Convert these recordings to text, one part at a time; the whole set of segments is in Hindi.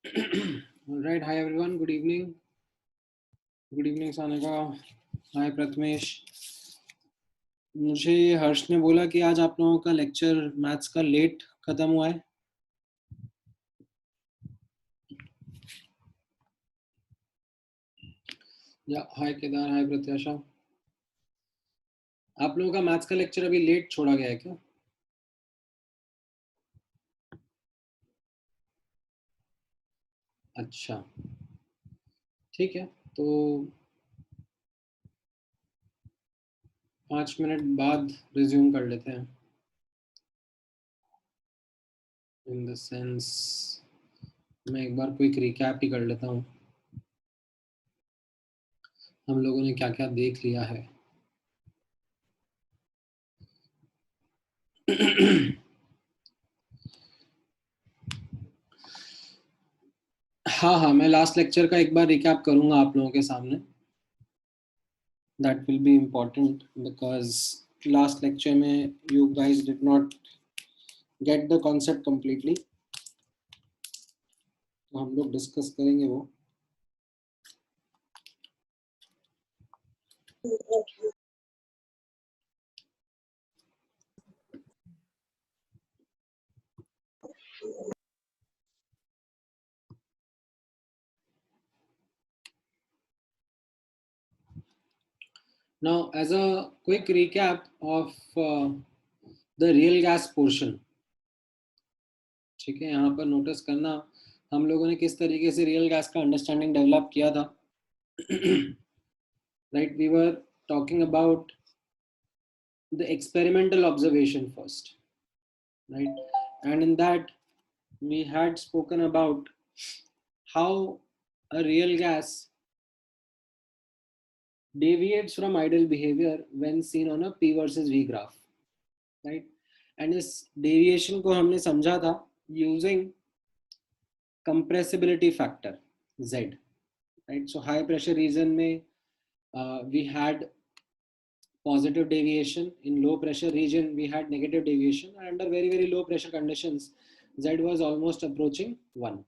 All right. Hi everyone. Good evening. Good evening, Sanika. Hi Prathamesh. मुझे हर्ष ने बोला कि आज आप लोगों का लेक्चर मैथ्स का लेट खत्म हुआ है. या हाय केदार. हाय प्रत्याशा. आप लोगों का मैथ्स का लेक्चर अभी लेट छोड़ा गया है क्या? अच्छा, ठीक है. तो 5 मिनट बाद रिज्यूम कर लेते हैं. इन द सेंस मैं एक बार क्विक रिकैप ही कर लेता हूँ हम लोगों ने क्या क्या देख लिया है. हाँ हाँ, मैं लास्ट लेक्चर का एक बार रिकैप करूंगा आप लोगों के सामने. That will be important because last lecture में you guys did not get the concept completely. तो हम लोग डिस्कस करेंगे वो. Now, as a quick recap of the real gas portion, ठीक है, यहाँ पर नोटिस करना हम लोगों ने किस तरीके से रियल गैस का अंडरस्टैंडिंग डेवलप किया था. Right, we were talking about the experimental observation first, right? And in that we had spoken about how a real gas deviates from ideal behavior when seen on a P versus V graph, right? And इस deviation को हमने समझा था using compressibility factor Z, right? So high pressure region में we had positive deviation, in low pressure region we had negative deviation, and under very low pressure conditions Z was almost approaching 1,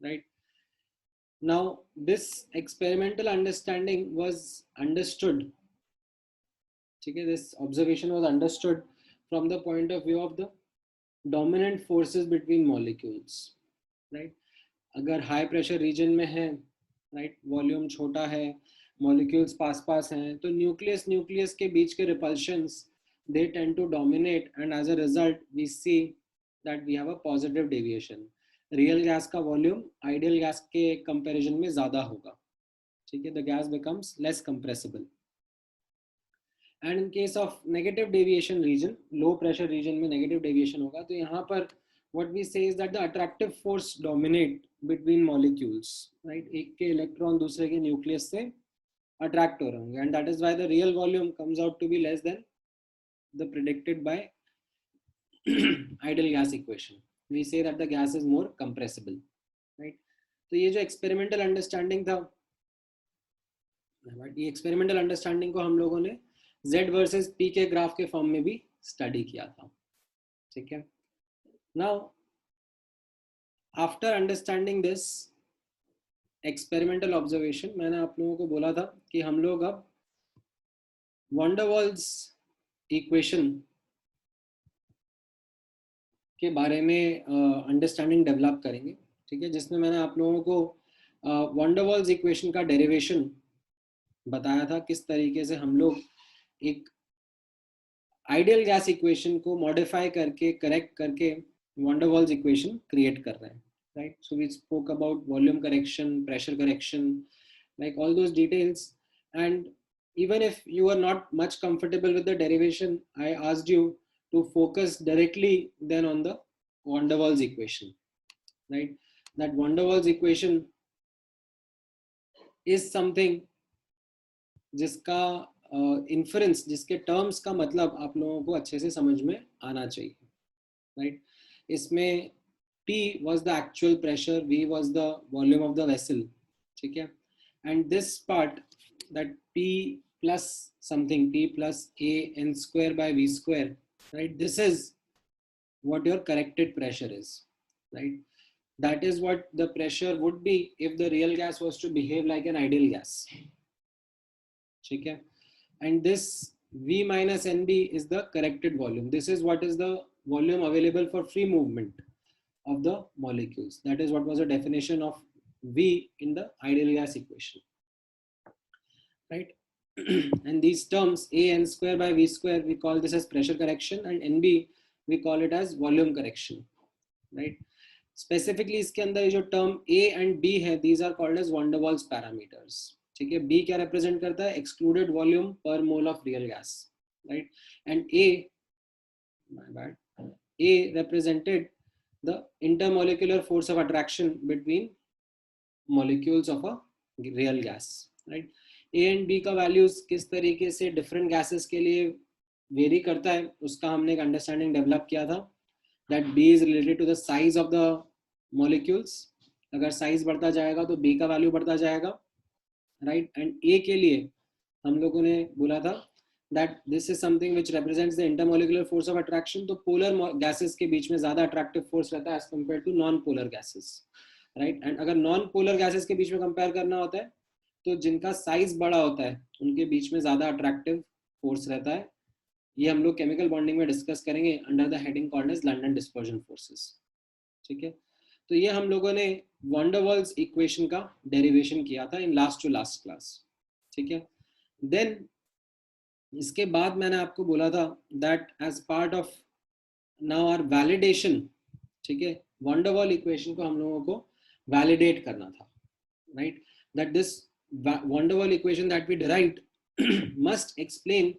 right? Now this experimental understanding was understood. Okay, this observation was understood from the point of view of the dominant forces between molecules, right? अगर high pressure region में है, right, volume छोटा है, molecules पास पास हैं, तो nucleus के बीच के repulsions they tend to dominate, and as a result we see that we have a positive deviation. Real gas का volume ideal gas के comparison में ज़्यादा होगा, ठीक है? The gas becomes less compressible. And in case of negative deviation region, low pressure region में negative deviation होगा, तो यहाँ पर what we say is that the attractive force dominate between molecules, right? एक के electron दूसरे के nucleus से attract हो रहे होंगे, and that is why the real volume comes out to be less than the predicted by ideal gas equation. We say that the gas is more compressible, right? तो ये जो experimental understanding था, ये experimental understanding को हम लोगों ने Z वर्सेस P के ग्राफ के फॉर्म में भी स्टडी किया था, ठीक है? Now after understanding this experimental observation, मैंने आप लोगों को बोला था कि हम लोग अब वॉन डर वाल्स इक्वेशन के बारे में अंडरस्टैंडिंग डेवलप करेंगे, ठीक है? जिसमें मैंने आप लोगों को वॉन डर वाल्स इक्वेशन का डेरिवेशन बताया था, किस तरीके से हम लोग एक आइडियल गैस इक्वेशन को मॉडिफाई करके करेक्ट करके van der Waals equation create कर रहे हैं, right? So we spoke about volume correction, pressure correction, like all those details. And even if you are not much comfortable with the derivation, I asked you to focus directly then on the van der Waals equation, right? That van der Waals equation is something जिसका इन्फरेंस, जिसके टर्म्स का मतलब आप लोगों को अच्छे से समझ में आना चाहिए, राइट? इसमें P was the actual pressure, V was the volume of the vessel, ठीक है? And this part, that P plus something, P plus A n square by V square, right? This is what your corrected pressure is, right? that is what the pressure would be if the real gas was to behave like an ideal gas. ठीक है? And this V minus NB is the corrected volume. This is what is the volume available for free movement of the molecules. That is what was the definition of V in the ideal gas equation, right? And these terms A n square by V square, we call this as pressure correction, and NB we call it as volume correction, right? Specifically इसके अंदर ये जो term A and B है, these are called as van der Waals parameters. ठीक है? B क्या represent करता है? Excluded volume per mole of real gas, right? And A, my bad, A represented the intermolecular force of attraction between molecules of a real gas, right? A and B का values किस तरीके से different gases के लिए vary करता है, उसका हमने एक understanding develop किया था. That B is related to the size of the molecules. अगर size बढ़ता जाएगा तो B का value बढ़ता जाएगा, right? And A के लिए हम लोगों ने बोला था that this is something which represents the intermolecular force of attraction. तो polar gases के बीच में ज़्यादा attractive force रहता है as compared to non-polar gases, right? And अगर non-polar gases के बीच में compare करना होता है तो जिनका size बड़ा होता है उनके बीच में ज़्यादा attractive force रहता है. ये हम लोग केमिकल बॉन्डिंग में डिस्कस करेंगे under the heading called as London dispersion forces. ठीक है? तो ये हम लोगों ने van der Waals इक्वेशन का डेरिवेशन किया था in last to last class. ठीक है? देन इसके बाद मैंने आपको बोला था that as part of now our validation, ठीक है, van der Waals इक्वेशन को हम लोगों को वैलिडेट करना था, right? That this van der Waals equation that we derived must explain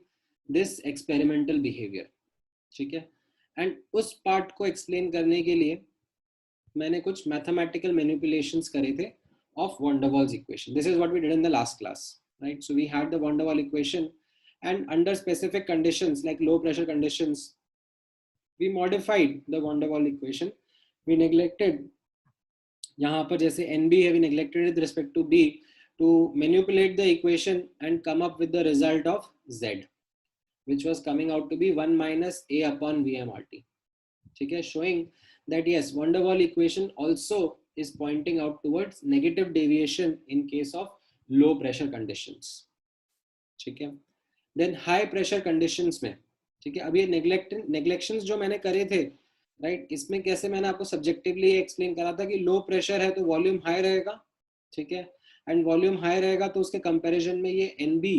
this experimental behaviour. ठीक है? एंड उस पार्ट को एक्सप्लेन करने के लिए मैंने कुछ मैथमेटिकल मैनिपुलेशंस करे थे of van der Waals equation. This is what we did in the last class, right? So we had the van der Waals equation, and under specific conditions like low pressure conditions, we modified the van der Waals equation. We neglected यहाँ पर जैसे NB है, we neglected with respect to B to manipulate the equation and come up with the result of Z, which was coming out to be 1 minus A upon VMRT. ठीक है? Showing that yes, van der Waals equation also is pointing out towards negative deviation in case of low pressure conditions. ठीक है? Then high pressure conditions में, ठीक है, अब ये neglections जो मैंने करे थे, राइट, इसमें कैसे मैंने आपको सब्जेक्टिवली एक्सप्लेन करा था कि लो प्रेशर है तो वॉल्यूम हाई रहेगा. ठीक है? एंड वॉल्यूम हाई रहेगा तो उसके कंपैरिजन में ये NB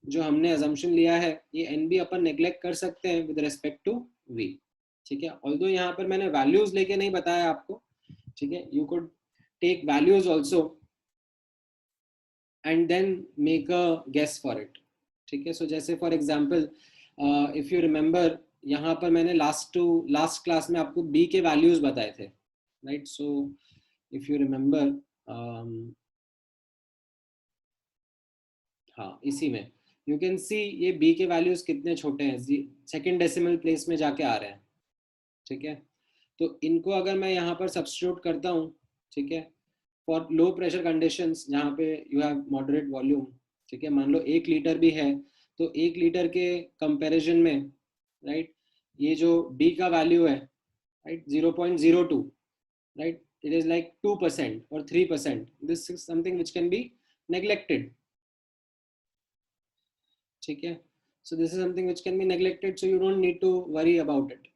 जो हमने अजम्पशन लिया है, ये NB अपन नेग्लेक्ट कर सकते हैं विद रेस्पेक्ट टू V. ठीक है? ऑल्दो यहाँ पर मैंने वैल्यूज लेके नहीं बताया आपको. ठीक है? You could take values also and then make a guess for it. ठीक है? सो जैसे for example if you remember, यहाँ पर मैंने लास्ट क्लास में आपको B के वैल्यूज बताए थे, right? So if you remember, हाँ, इसी में यू कैन सी ये B के वैल्यूज कितने छोटे हैं, सेकेंड डेसिमल प्लेस में जाके आ रहे हैं. ठीक है? तो इनको अगर मैं यहाँ पर सब्स्टिट्यूट करता हूँ, ठीक है, फॉर लो प्रेशर कंडीशंस जहाँ पे यू हैव मॉडरेट वॉल्यूम, ठीक है, मान लो 1 लीटर भी है तो 1 लीटर के कंपैरिजन में, राइट, ये जो B का वैल्यू है, right, 0.02, right, it is like 2% और 3%. This is something which can be neglected. ठीक है? So this is something which can be neglected, so you don't need to worry about it.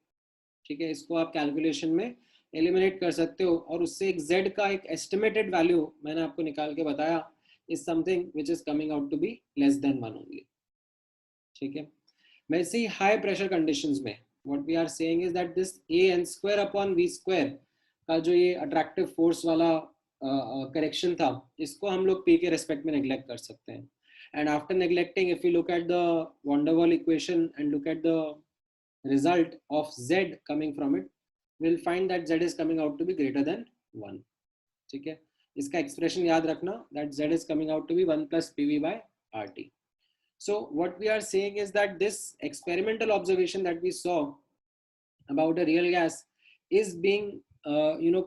ठीक है? इसको आप कैलकुलेशन में एलिमिनेट कर सकते हो और उससे एक Z का एक एस्टिमेटेड वैल्यू मैंने आपको निकाल के बताया, is something which is coming out to be less than 1 only. ठीक है? वैसे ही हाई प्रेशर कंडीशंस में what we are saying is that this AN square upon V square का जो ये अट्रैक्टिव फोर्स वाला करेक्शन था, इसको हम लोग P के रेस्पेक्ट में नेग्लेक्ट कर सकते हैं. And after neglecting, if you look at the van der Waals equation and look at the result of Z coming from it, we'll find that Z is coming out to be greater than 1. ठीक है? इसका एक्सप्रेशन याद रखना, that Z is coming out to be 1 plus PV by RT. So what we are saying is that this experimental observation that we saw about a real gas is being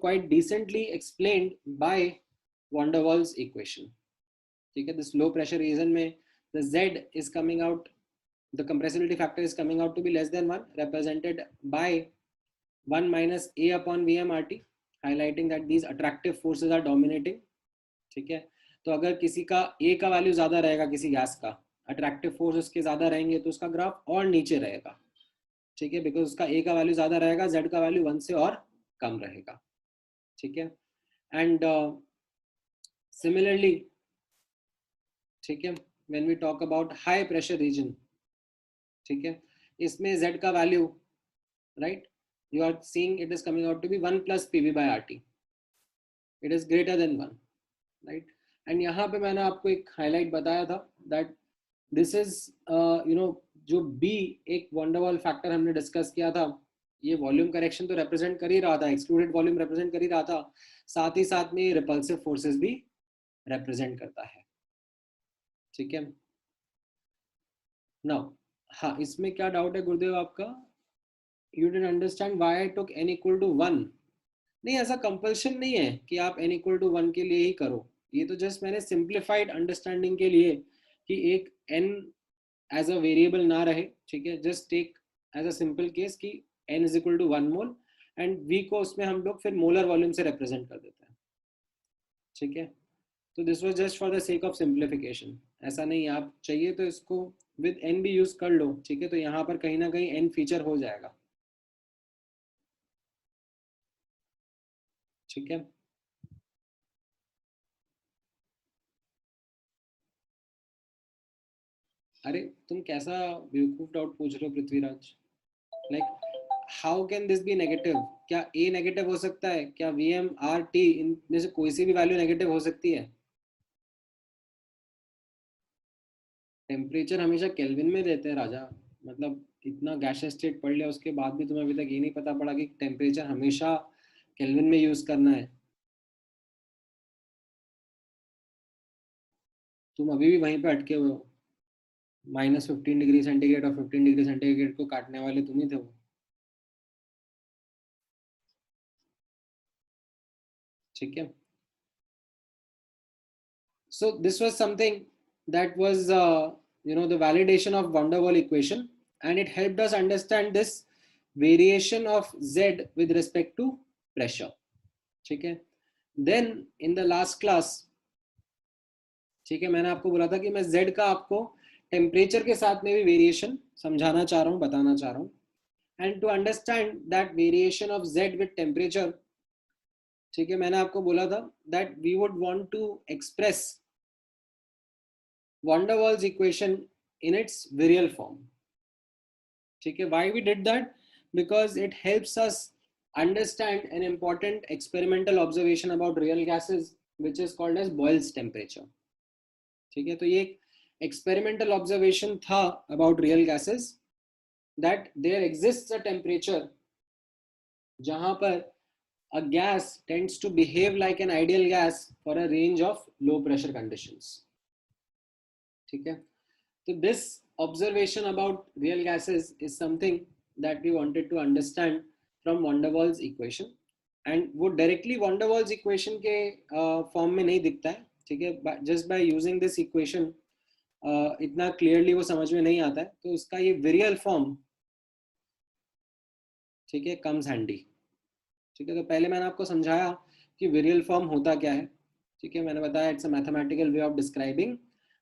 quite decently explained by van der Waals equation. ठीक है? This low pressure region में the Z is coming out, the compressibility factor is coming out to be less than 1, represented by 1 minus A upon VMRT, highlighting that these attractive forces are dominating. ठीक है, तो अगर किसी का A का वैल्यू ज्यादा रहेगा, किसी गैस का अट्रैक्टिव फोर्स उसके ज्यादा रहेंगे, तो उसका ग्राफ और नीचे रहेगा. ठीक है, बिकॉज उसका A का वैल्यू ज्यादा रहेगा, Z का वैल्यू 1 से और कम रहेगा. ठीक है, एंड सिमिलरली, ठीक है, when we talk about high pressure region, ठीक है, इसमें Z का value, right, you are seeing it is coming out to be 1 plus PV by RT. It is greater than 1, right. And यहाँ पे मैंने आपको एक हाईलाइट बताया था दैट दिस इज जो B एक वंडरवॉल फैक्टर हमने डिस्कस किया था, ये वॉल्यूम करेक्शन तो रिप्रेजेंट कर ही रहा था, एक्सक्लूडेड वॉल्यूम रिप्रेजेंट कर ही रहा था, साथ ही साथ में रिपल्सिव फोर्सेस भी रिप्रेजेंट करता है. ठीक है, नाउ हाँ, इसमें क्या डाउट है गुरुदेव आपका? You didn't understand why I took n equal to 1. नहीं, ऐसा कंपल्शन नहीं है कि आप n इक्वल टू 1 के लिए ही करो. ये तो जस्ट मैंने सिंप्लीफाइड अंडरस्टैंडिंग के लिए कि एक n एज अ वेरिएबल ना रहे. ठीक है, just take as a simple case कि n is equal to 1 mole and v को उसमें हम लोग फिर मोलर वॉल्यूम से रिप्रेजेंट कर देते हैं. ठीक है, तो this was just for the sake of simplification. ऐसा नहीं, आप चाहिए तो इसको विद n भी यूज कर लो. ठीक है, तो यहाँ पर कहीं ना कहीं n फीचर हो जाएगा. ठीक है, अरे तुम कैसा बेवकूफ डाउट पूछ रहे हो Prithviraj? Like how can this be negative? क्या a नेगेटिव हो सकता है? क्या Vm R T इनमें से कोई सी भी वैल्यू नेगेटिव हो सकती है? टेम्परेचर हमेशा केल्विन में देते हैं राजा. मतलब इतना गैसियस स्टेट पढ़ लिया, उसके बाद भी तुम्हें अभी तक ये नहीं पता पड़ा कि टेम्परेचर हमेशा केल्विन में यूज करना है. तुम अभी भी वहीं पे अटके हुए हो. -15 डिग्री सेंटीग्रेड और 15 डिग्री सेंटीग्रेड को काटने वाले तुम ही थे वो. ठीक है, so this was something that was the validation of van der Waal equation, and it helped us understand this variation of Z with respect to pressure. ठीक है, then in the last class, ठीक है, मैंने आपको बोला था कि मैं Z का आपको टेम्परेचर के साथ में भी वेरिएशन समझाना चाह रहा हूँ, बताना चाह रहा हूँ. And to understand that variation of Z with temperature, ठीक है, मैंने आपको बोला था that we would want to express van der Waals equation in its virial form. ठीक है, why we did that? Because it helps us understand an important experimental observation about real gases which is called as Boyle's temperature. ठीक है, तो ये एक experimental observation था about real gases that there exists a temperature जहां पर a gas tends to behave like an ideal gas for a range of low pressure conditions. ठीक है, so this observation about real gases is something that we wanted to understand from van der Waals equation, and वो directly van der Waals equation के form में नहीं दिखता है. ठीक है, just by using this equation इतना clearly वो समझ में नहीं आता है, तो उसका ये virial form, ठीक है, comes handy. ठीक है, तो पहले मैंने आपको समझाया कि virial form होता क्या है. ठीक है, मैंने बताया it's a mathematical way of describing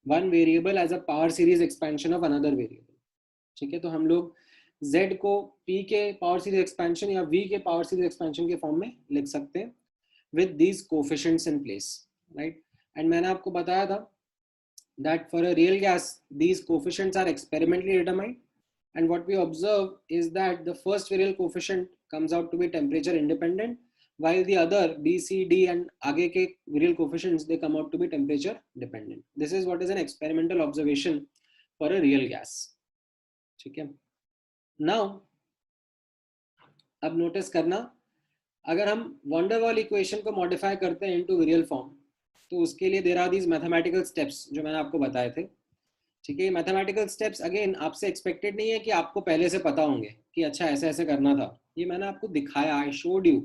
one variable as a power series expansion of another variable. ठीक है, तो हम लोग Z को P के पावर सीरीज एक्सपेंशन या V के पावर सीरीज एक्सपेंशन के फॉर्म में लिख सकते हैं with these coefficients in place, right? And मैंने आपको बताया था that for a real gas these coefficients are experimentally determined, and what we observe is that the first variable coefficient comes out to be temperature independent, while the other B, C, D and आगे के real coefficients they come out to be temperature dependent. This is what is an experimental observation for a real gas. ठीक है, now अब नोटिस करना, अगर हम van der Waal इक्वेशन को मॉडिफाई करते हैं इनटू रियल फॉर्म, तो उसके लिए there are these mathematical steps जो मैंने आपको बताए थे. ठीक है, मैथमेटिकल स्टेप्स अगेन आपसे एक्सपेक्टेड नहीं है कि आपको पहले से पता होंगे कि अच्छा ऐसे ऐसे करना था. ये मैंने आपको दिखाया, आई शोड यू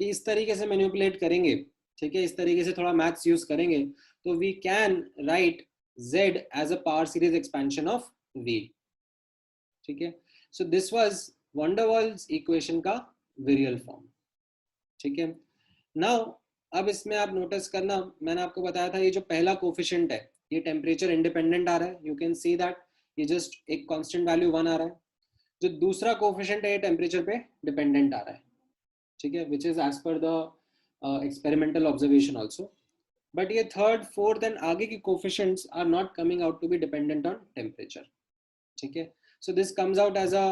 कि इस तरीके से मैनिपुलेट करेंगे. ठीक है, इस तरीके से थोड़ा मैथ्स यूज करेंगे तो we can write Z as a power series expansion of V. ठीक है, so this was van der Waals equation का विरियल फॉर्म. ठीक है, नाउ अब इसमें आप नोटिस करना, मैंने आपको बताया था ये जो पहला कोफिशिएंट है ये टेम्परेचर इंडिपेंडेंट आ रहा है, यू कैन सी दैट ये जस्ट एक कांस्टेंट वैल्यू 1 आ रहा है। जो दूसरा कोफिशिएंट है ये टेम्परेचर पे डिपेंडेंट आ रहा है, ठीक है, which is as per the experimental observation also. But ये थर्ड फोर्थ एंड आगे की coefficients are not coming out to be dependent on temperature, ठीक है। So this comes out as a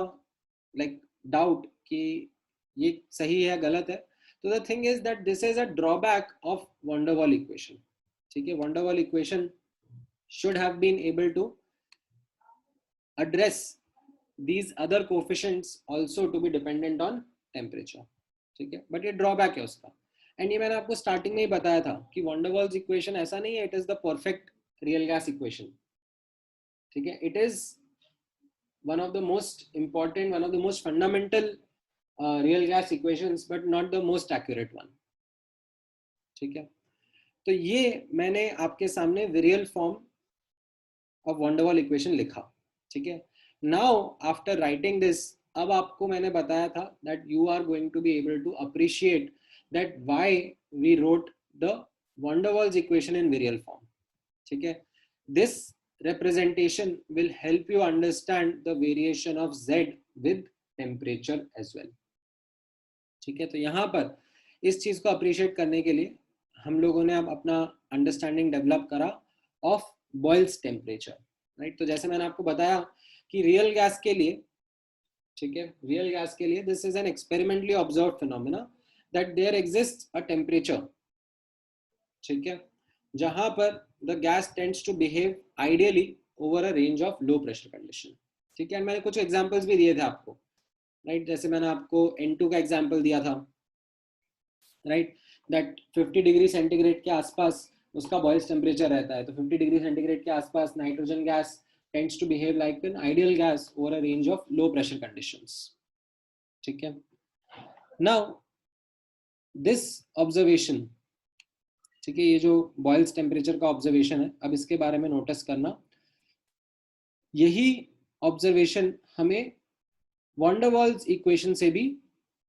like doubt कि ये सही है गलत है। तो the thing is that this is a drawback of van der Waals equation, ठीक है। Van der Waals equation should have been able to address these other coefficients also to be dependent on temperature, ठीक है। बट ये ड्रॉबैक है उसका। एंड ये मैंने आपको स्टार्टिंग में ही बताया था कि वंडरवॉल्स इक्वेशन ऐसा नहीं है it is the perfect real gas equation, ठीक है। It is one of the most important, one of the most fundamental real gas equations but not the most accurate one, ठीक है। तो ये मैंने आपके सामने virial form of van der Waals equation लिखा, ठीक है। नाउ आफ्टर राइटिंग दिस, अब आपको मैंने बताया था that you are going to be able to appreciate that why we wrote the van der Waals equation in virial form, ठीक है। This representation will help you understand the variation of z with temperature as well, ठीक है। तो यहाँ पर इस चीज को अप्रिशिएट करने के लिए हम लोगों ने अब अपना अंडरस्टैंडिंग डेवलप करा ऑफ बॉयल्स टेम्परेचर, राइट। तो जैसे मैंने आपको बताया कि रियल गैस के लिए, ठीक है, रियल गैस के लिए this is an experimentally observed phenomena that there exists a temperature, ठीक है, जहां पर the gas tends to behave ideally over a range of low pressure condition, ठीक है। मैंने कुछ एग्जांपल्स भी दिए थे आपको, राइट। जैसे मैंने आपको N2 का एग्जांपल दिया था, राइट, दैट 50 डिग्री सेंटीग्रेड के आसपास उसका बॉयल्स टेम्परेचर रहता है। तो 50 डिग्री सेंटीग्रेड के आसपास nitrogen gas tends to behave like an ideal gas over a range of low pressure conditions, ठीक है। नाउ दिस ऑब्जर्वेशन, ठीक है, ये जो बॉयल्स टेम्परेचर का ऑब्जर्वेशन है, अब इसके बारे में नोटिस करना, यही ऑब्जर्वेशन हमें वंडरवॉल्स इक्वेशन से भी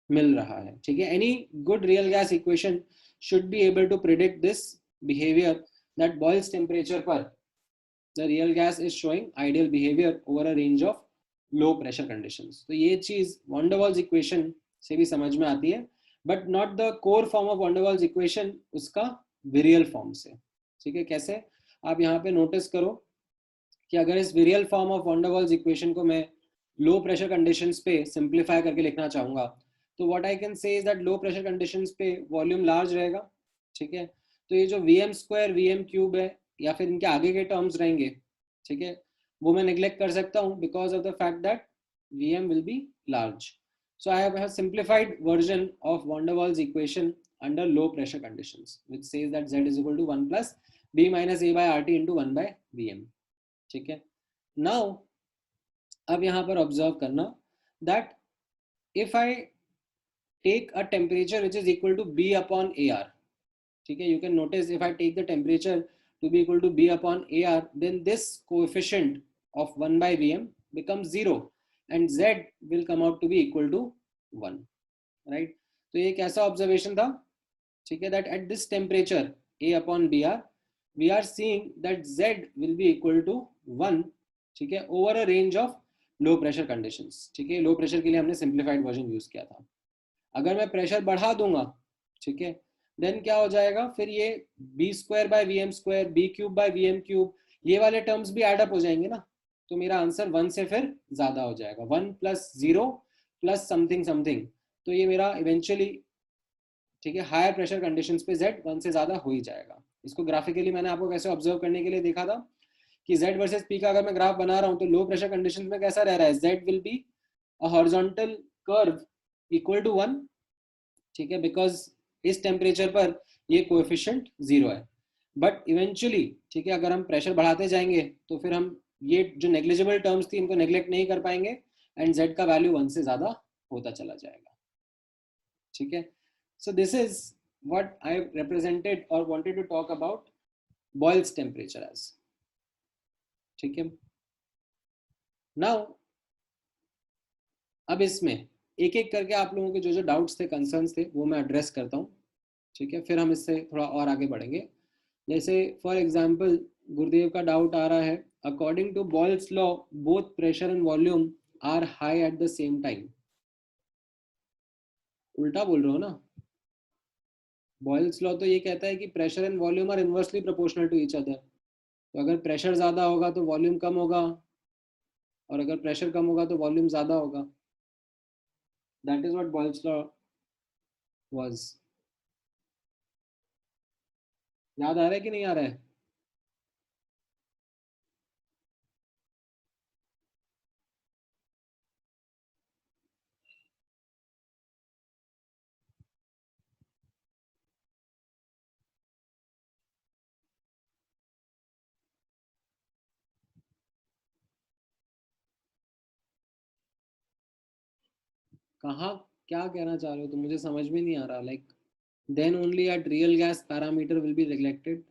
मिल रहा है, ठीक है। Any good real gas equation should be able to predict this behaviour that Boyle's temperature पर the real gas is showing ideal behaviour over a range of low pressure conditions. तो ये चीज वंडरवॉल्स इक्वेशन से भी समझ में आती है, but not the core form of Van der Waals equation, उसका विरियल फॉर्म से, ठीक है। कैसे, आप यहाँ पे नोटिस करो कि अगर इस virial form of Van der Waals equation को मैं लो प्रेशर कंडीशंस पे सिंप्लीफाई करके लिखना चाहूंगा, तो what I can say is that low pressure conditions पे वॉल्यूम लार्ज रहेगा, ठीक है। तो ये जो वीएम स्क्वायर वीएम क्यूब है या फिर इनके आगे के टर्म्स रहेंगे, ठीक है, वो मैं निग्लेक्ट कर सकता हूँ because of the fact that VM will be large. So I have a simplified version of van der Waals equation under low pressure conditions, which says that z is equal to 1 plus b minus a by rt into 1 by vm, ठीक है। नाउ अब यहाँ पर ऑब्जर्व करना that if I take a temperature which is equal to b upon a R, ठीक है, you can notice if I take the temperature to be equal to b upon a R, then this coefficient of 1 by vm becomes 0 and z will come out to be equal to 1, right. तो ये कैसा ऑब्जर्वेशन था, ठीक है, that at this temperature a upon b R we are seeing that z will be equal to 1, ठीक है, over a range of low pressure conditions, ठीक है। लो प्रेशर के लिए हमने सिंप्लीफाइड वर्जन यूज किया था। अगर मैं प्रेशर बढ़ा दूंगा, ठीक है, देन क्या हो जाएगा, फिर ये b square by v m square, b cube by v m cube, ये वाले टर्म्स भी एड अप हो जाएंगे ना। तो मेरा आंसर 1 से फिर ज्यादा हो जाएगा, 1 प्लस 0 प्लस समथिंग समथिंग। तो ये मेरा इवेंचुअली, ठीक है, हायर प्रेशर कंडीशंस पे z 1 से ज्यादा हो ही जाएगा। इसको ग्राफिकली मैंने आपको कैसे ऑब्जर्व करने के लिए देखा था कि z वर्सेस p का अगर मैं ग्राफ बना रहा हूँ तो लो प्रेशर कंडीशंस में कैसा रह रहा है, z will be a horizontal curve equal to 1, ठीक है, बिकॉज इस टेम्परेचर पर ये कोएफिशिएंट 0 है। बट इवेंचुअली, ठीक है, अगर हम प्रेशर बढ़ाते जाएंगे तो फिर हम ये जो नेग्लिजिबल टर्म्स थी इनको नेग्लेक्ट नहीं कर पाएंगे एंड z का वैल्यू 1 से ज्यादा होता चला जाएगा, ठीक है। So this is what I represented or wanted to talk about Boyle's temperature as, ठीक है। Now अब इसमें एक एक करके आप लोगों के जो जो डाउट्स थे, कंसर्न्स थे, वो मैं एड्रेस करता हूँ, ठीक है, फिर हम इससे थोड़ा और आगे बढ़ेंगे। जैसे फॉर एग्जाम्पल गुरुदेव का डाउट आ रहा है, according to Boyle's law both pressure and volume are high at the same time. उल्टा बोल रहे हो ना, बॉयल्स लॉ तो ये कहता है कि pressure and volume are inversely proportional to each other. तो अगर प्रेशर ज्यादा होगा तो वॉल्यूम कम होगा, और अगर प्रेशर कम होगा तो वॉल्यूम ज्यादा होगा। That is what Boyle's law was. याद आ रहा है कि नहीं आ रहा है? कहाँ, क्या कहना चाह रहे हो तुम, मुझे समझ में नहीं आ रहा। Like then only at real gas parameter will be neglected.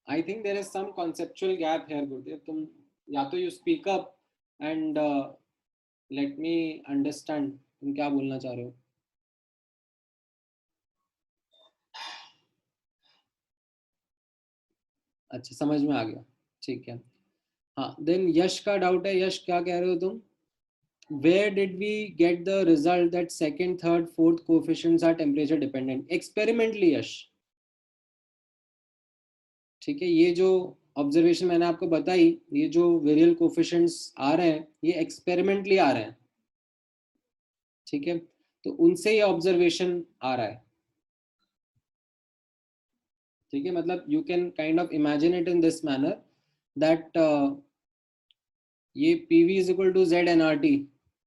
I think there is some conceptual gap here, Gurdev. तुम या तो you speak up and let me understand तुम क्या बोलना चाह रहे हो। अच्छा, समझ में आ गया, ठीक है। हाँ, देन यश का डाउट है। यश, क्या कह रहे हो तुम? Where did we get the result that second, third, fourth coefficients are temperature dependent? Experimentally, यश। ठीक है, ये जो ऑब्जर्वेशन मैंने आपको बताई, ये जो वेरियल कोफिशिएंट्स आ रहे हैं ये एक्सपेरिमेंटली आ रहे हैं। ठीक है, तो उनसे ये ऑब्जर्वेशन आ रहा है। ठीक है, मतलब you can kind of imagine it in this manner that ये P V is equal to Z n R T.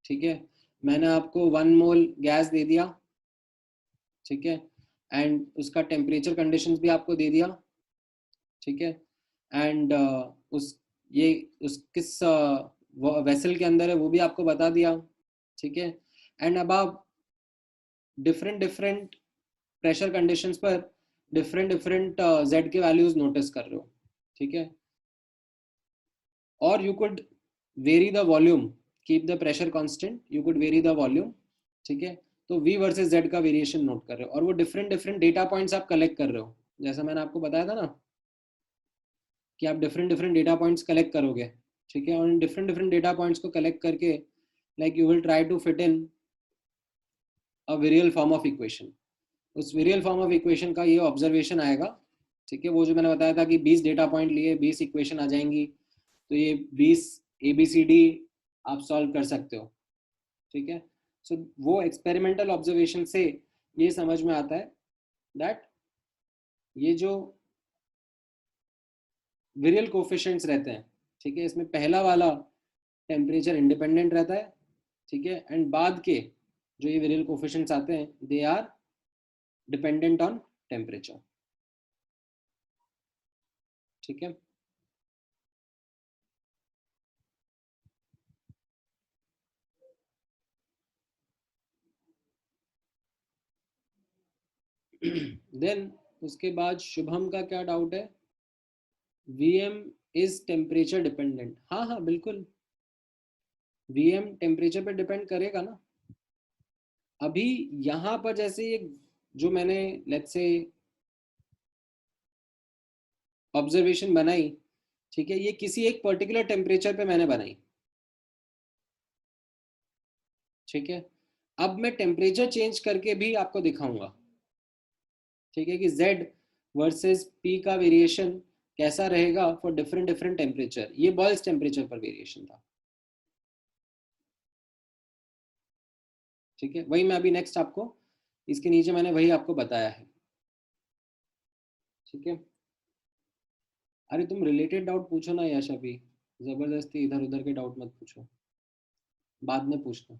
ठीक है, मैंने आपको 1 मोल गैस दे दिया। ठीक है, एंड उसका टेम्परेचर कंडीशंस भी आपको दे दिया। ठीक है, एंड उस ये उस किस वेसल के अंदर है वो भी आपको बता दिया। ठीक है, एंड अब आप डिफरेंट डिफरेंट प्रेशर कंडीशंस पर डिफरेंट डिफरेंट जेड के वैल्यूज नोटिस कर रहे हो। ठीक है, और you could very the volume, keep the pressure constant, you could very the volume. ठीक है, तो v वर्सेस z का वेरिएशन नोट कर रहे हो, और वो डिफरेंट डिफरेंट डेटा पॉइंट्स आप कलेक्ट कर रहे हो। जैसा मैंने आपको बताया था ना कि आप different different data points collect करोगे। ठीक है, और इन डिफरेंट डिफरेंट डेटा पॉइंट्स को कलेक्ट करके like you will try to fit in a virial form of equation. उस वेरियल फॉर्म ऑफ इक्वेशन का ये ऑब्जर्वेशन आएगा। ठीक है, वो जो मैंने बताया था कि 20 डेटा पॉइंट लिए 20 इक्वेशन आ जाएंगी, तो ये 20 ABCD आप सॉल्व कर सकते हो। ठीक है, सो वो एक्सपेरिमेंटल ऑब्जर्वेशन से ये समझ में आता है दैट ये जो वेरियल कोफिशिएंट्स रहते हैं, ठीक है, इसमें पहला वाला टेम्परेचर इंडिपेंडेंट रहता है। ठीक है, एंड बाद के जो ये वेरियल कोफिशिएंट्स आते हैं they are dependent on temperature. ठीक है, देन उसके बाद शुभम का क्या डाउट है? VM is temperature dependent. हाँ हाँ बिल्कुल, वीएम टेम्परेचर पे डिपेंड करेगा ना। अभी यहाँ पर जैसे ये जो मैंने लेट्स से ऑब्जर्वेशन बनाई, ठीक है, ये किसी एक पर्टिकुलर टेम्परेचर पे मैंने बनाई। ठीक है, अब मैं टेम्परेचर चेंज करके भी आपको दिखाऊंगा। ठीक है, कि Z वर्सेस P का वेरिएशन कैसा रहेगा फॉर डिफरेंट डिफरेंट टेम्परेचर। ये बॉयल्स टेम्परेचर पर वेरिएशन था। ठीक है, वही मैं अभी नेक्स्ट आपको इसके नीचे मैंने वही आपको बताया है। ठीक है, अरे तुम रिलेटेड डाउट पूछो ना यश, अभी जबरदस्ती इधर उधर के डाउट मत पूछो, बाद में पूछना।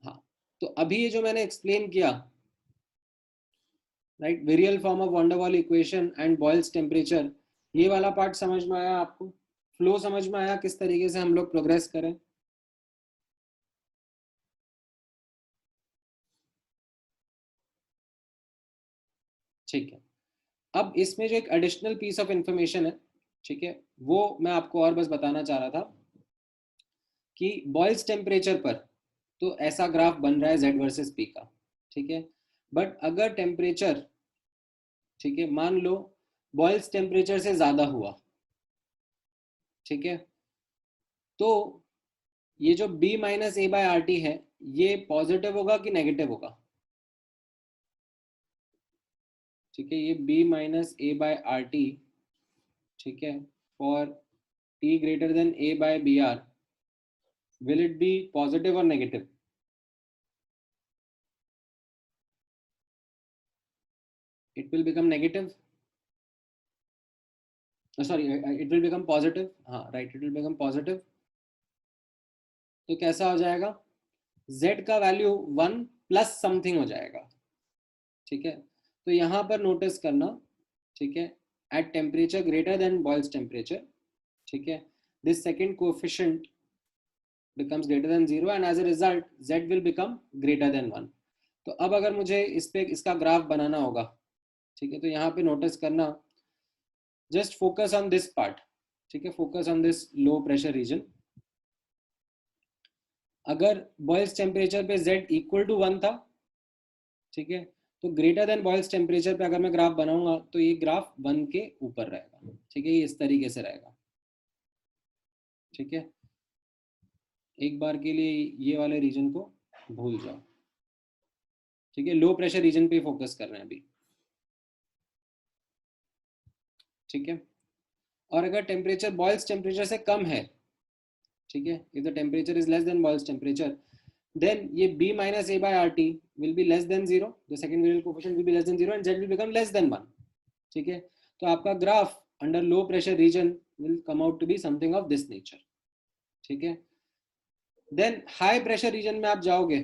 हाँ, तो अभी ये जो मैंने एक्सप्लेन किया, right, virial form of van der Waals equation and Boyle's temperature, ये वाला पार्ट समझ में आया आपको? फ्लो समझ में आया किस तरीके से हम लोग प्रोग्रेस करें? ठीक है, अब इसमें जो एक एडिशनल पीस ऑफ इंफॉर्मेशन है, ठीक है, वो मैं आपको और बस बताना चाह रहा था कि बॉयल्स टेम्परेचर पर तो ऐसा ग्राफ बन रहा है Z वर्सेस P का, ठीक है, बट अगर टेम्परेचर, ठीक है, मान लो बॉयल्स टेम्परेचर से ज्यादा हुआ, ठीक है, तो ये जो B minus a by R T है, ये पॉजिटिव होगा कि नेगेटिव होगा? ठीक है, ये B minus a by R T, ठीक है, for T greater than A by b R, will it be positive or negative? It will become negative. Sorry, it will become positive. हाँ, right, it will become positive. तो कैसा हो जाएगा? Z का वैल्यू 1 प्लस समथिंग हो जाएगा, ठीक है, तो यहाँ पर नोटिस करना, ठीक है, at temperature greater then boils temperature, ठीक है, this second coefficient becomes greater than 0 and as a result Z will become greater than 1. तो अब अगर मुझे इस पे इसका ग्राफ बनाना होगा, ठीक है, तो यहाँ पे नोटिस करना, just focus on this part, ठीक है, focus on this low pressure reason. अगर बॉयल्स टेम्परेचर पे Z इक्वल टू 1 था, ठीक है, तो ग्रेटर देन बॉयल्स टेम्परेचर पे अगर मैं ग्राफ बनाऊंगा तो ये ग्राफ 1 के ऊपर रहेगा, ठीक है, ये इस तरीके से रहेगा, ठीक है, एक बार के लिए ये वाले रीजन को भूल जाओ, ठीक है, लो प्रेशर रीजन पे फोकस कर रहे हैं अभी, ठीक है, और अगर टेम्परेचर बॉयल्स टेम्परेचर से कम है, ठीक है, if the temperature is less than boils temperature, then ये B minus A by RT will be less than 0, the second variable coefficient will be less than 0 and Z will become less than 1, ठीक है, तो आपका graph under low pressure reason will come out to be something of this nature, ठीक है, देन हाई प्रेशर रीजन में आप जाओगे,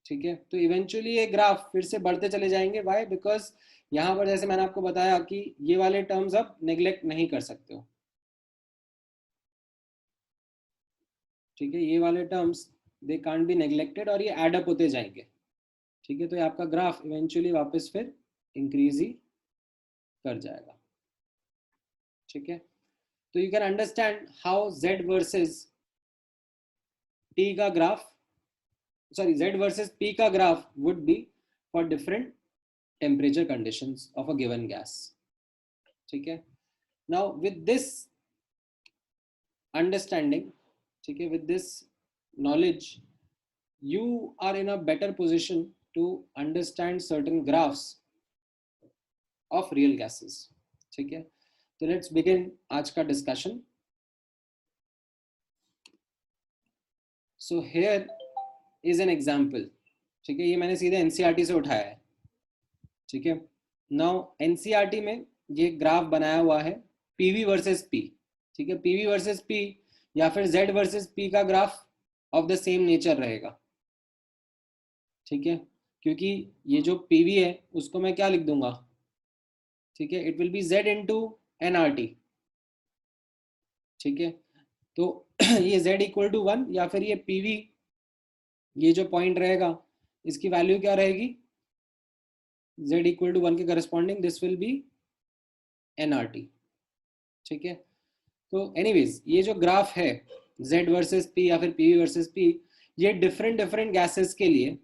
ठीक है, तो इवेंचुअली ये ग्राफ फिर से बढ़ते चले जाएंगे, वाई, बिकॉज यहाँ पर जैसे मैंने आपको बताया कि ये वाले टर्म्स अब नेग्लेक्ट नहीं कर सकते हो, ठीक है, ये वाले terms they can't be neglected और ये एड अप होते जाएंगे, ठीक है, तो ये आपका ग्राफ इवेंचुअली वापस फिर इंक्रीज ही कर जाएगा, ठीक है, तो you can understand how Z versus T का graph, sorry Z versus P का graph would be for different temperature conditions of a given gas, ठीक है, नाउ विद दिस अंडरस्टैंडिंग, ठीक है, with this knowledge you are in a better position to understand certain graphs of real gases, ठीक है, तो लेट्स बिगिन आज का discussion. So here is an example, ठीक है, ये मैंने सीधे एनसीईआरटी से उठाया है, ठीक है, नाउ एनसीईआरटी में ये ग्राफ बनाया हुआ है पीवी वर्सेस पी, ठीक है, पीवी वर्सेस पी या फिर जेड वर्सेस पी का graph of the same nature रहेगा, ठीक है, क्योंकि ये जो पीवी है उसको मैं क्या लिख दूंगा, ठीक है, it will be Z into NRT, ठीक है, तो ये z इक्वल टू 1 या फिर ये पीवी, ये जो पॉइंट रहेगा इसकी वैल्यू क्या रहेगी, z इक्वल टू 1 के corresponding this will be NRT, ठीक है, तो एनीवेज ये जो ग्राफ है z वर्सेस p या फिर pv वर्सेस p, ये डिफरेंट डिफरेंट गैसेस के लिए,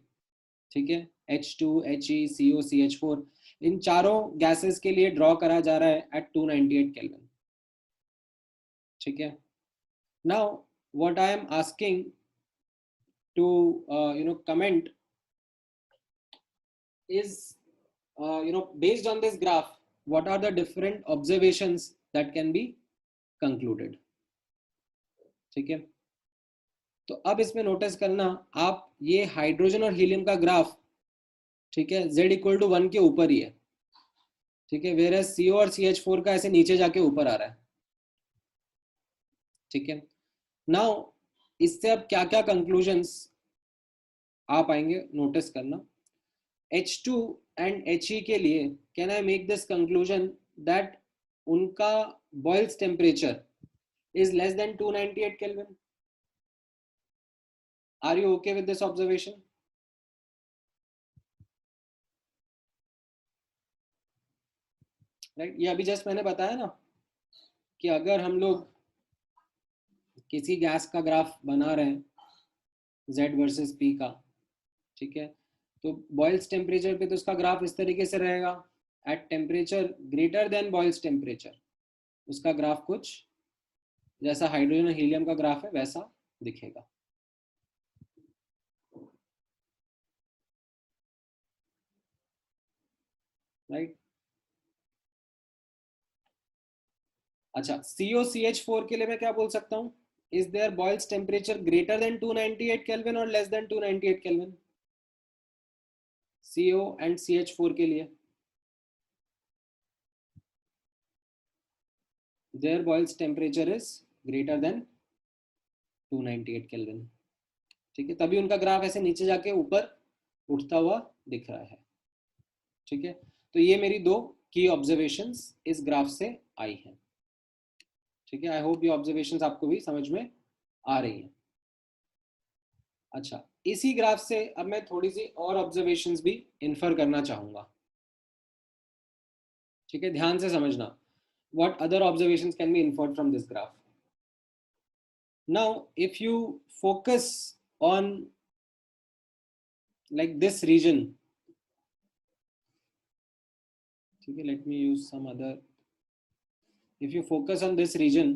ठीक है, H2 He CO CH4, इन चारों गैसेस के लिए ड्रॉ करा जा रहा है एट 298 केल्विन, ठीक है, now what I am asking to comment is based on this graph what are the different observations that can be concluded, ठीक है, तो अब इसमें नोटिस करना आप, ये हाइड्रोजन और हीलियम का ग्राफ, ठीक है, z इक्वल टू 1 के ऊपर ही है, ठीक है, वेयर एज CO और CH4 का ऐसे नीचे जाके ऊपर आ रहा है, ठीक है, नाउ इससे अब क्या क्या कंक्लूजन्स आ पाएंगे नोटिस करना, H2 एंड He के लिए can I make this conclusion that उनका Boyle's temperature is less than 298 Kelvin. Are you okay with this observation? Right. ये अभी जस्ट मैंने बताया ना कि अगर हम लोग किसी गैस का ग्राफ बना रहे हैं Z वर्सेस P का, ठीक है, तो बॉयल्स टेम्परेचर पे तो उसका ग्राफ इस तरीके से रहेगा, at temperature greater then boils temperature उसका ग्राफ कुछ जैसा हाइड्रोजन और हीलियम का ग्राफ है वैसा दिखेगा। राइट। अच्छा, COCH4 के लिए मैं क्या बोल सकता हूँ? Is there Boyle's temperature greater than 298 kelvin और less than 298 kelvin? CO and CH4 के लिए their boils temperature is greater than 298 kelvin. ठीक है, तभी उनका ग्राफ ऐसे नीचे जाके ऊपर उठता हुआ दिख रहा है। ठीक है, तो ये मेरी दो की ऑब्जर्वेशंस इस ग्राफ से आई हैं। ठीक है, आई होप ये ऑब्जर्वेशंस आपको भी समझ में आ रही हैं। अच्छा, इसी ग्राफ से अब मैं थोड़ी सी और ऑब्जर्वेशंस भी इन्फर करना चाहूंगा। ठीक है, ध्यान से समझना। what other observations can be inferred from this graph? Now if you focus on like this region, ठीक है, let me use some other, if you focus on this region,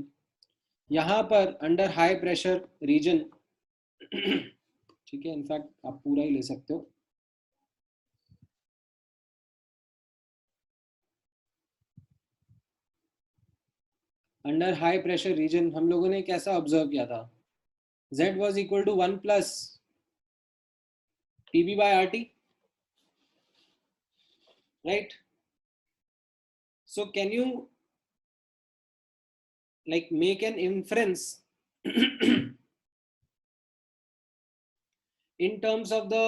यहाँ पर अंडर हाई प्रेशर रीजन, ठीक है, इनफैक्ट आप पूरा ही ले सकते हो, अंडर हाई प्रेशर रीजन हम लोगों ने कैसा ऑब्जर्व किया था? Z was equal to 1 plus PB by RT, right? So can you like make an inference in terms of the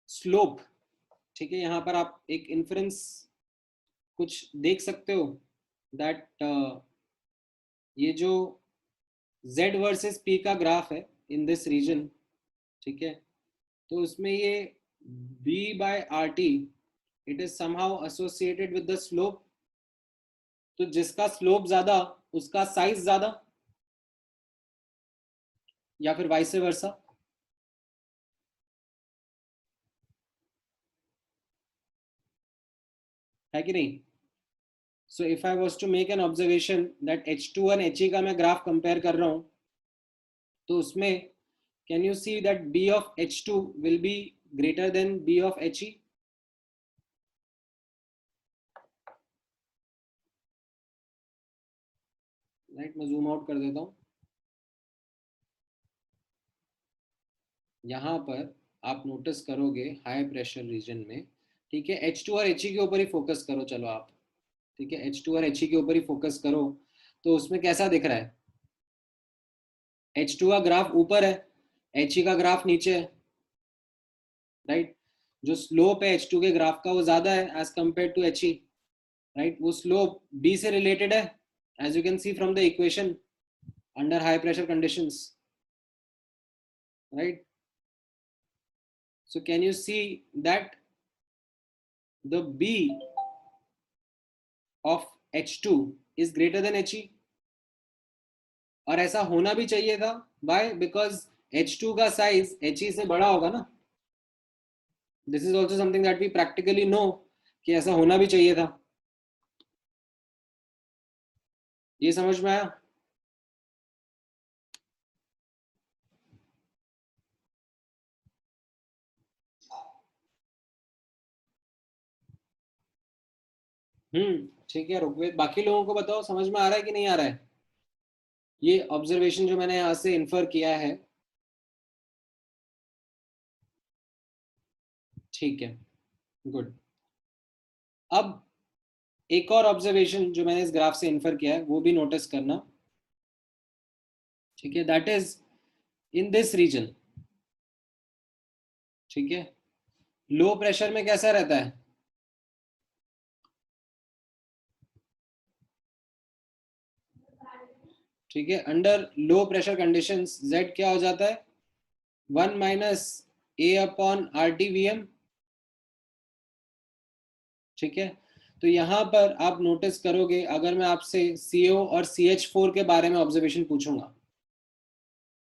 slope? ठीक है, यहाँ पर आप एक इन्फ्रेंस कुछ देख सकते हो दैट ये जो Z वर्सेस P का ग्राफ है इन दिस रीजन, ठीक है, तो उसमें ये B by RT it is somehow associated with the slope. तो जिसका स्लोप ज्यादा उसका साइज ज्यादा, या फिर वाइस वर्सा। है कि नहीं? So if I was to make an observation that H2 और He का मैं ग्राफ कंपेयर कर रहा हूं, तो उसमें can you see that B of H2 will be greater than B of He? Right, मैं जूम आउट कर देता हूं। यहाँ पर आप नोटिस करोगे हाई प्रेशर रीजन में, ठीक है, H2 और He के ऊपर ही फोकस करो, चलो आप, ठीक है, H2 और He के ऊपर ही फोकस करो, तो उसमें कैसा दिख रहा है? H2 का ग्राफ ऊपर है, He का ग्राफ नीचे है, राइट। जो स्लोप है H2 के ग्राफ का वो ज्यादा है as compare to He, right. वो स्लोप B से रिलेटेड है, as you can see from the equation, under high pressure conditions, right. So can you see that the B of H2 is greater than He? और ऐसा होना भी चाहिए था, why? Because H2 का साइज He से बड़ा होगा ना। This is also something that we practically know कि ऐसा होना भी चाहिए था। ये समझ में आया? ठीक है रुकवेद, बाकी लोगों को बताओ समझ में आ रहा है कि नहीं आ रहा है ये ऑब्जर्वेशन जो मैंने यहाँ से इन्फर किया है? ठीक है, गुड। अब एक और ऑब्जर्वेशन जो मैंने इस ग्राफ से इन्फर किया है वो भी नोटिस करना, ठीक है, that is in this region, ठीक है, लो प्रेशर में कैसा रहता है? ठीक है, अंडर लो प्रेशर कंडीशंस Z क्या हो जाता है? 1 minus A upon RT VM, ठीक है। तो यहाँ पर आप नोटिस करोगे, अगर मैं आपसे CO और CH4 के बारे में ऑब्जर्वेशन पूछूंगा,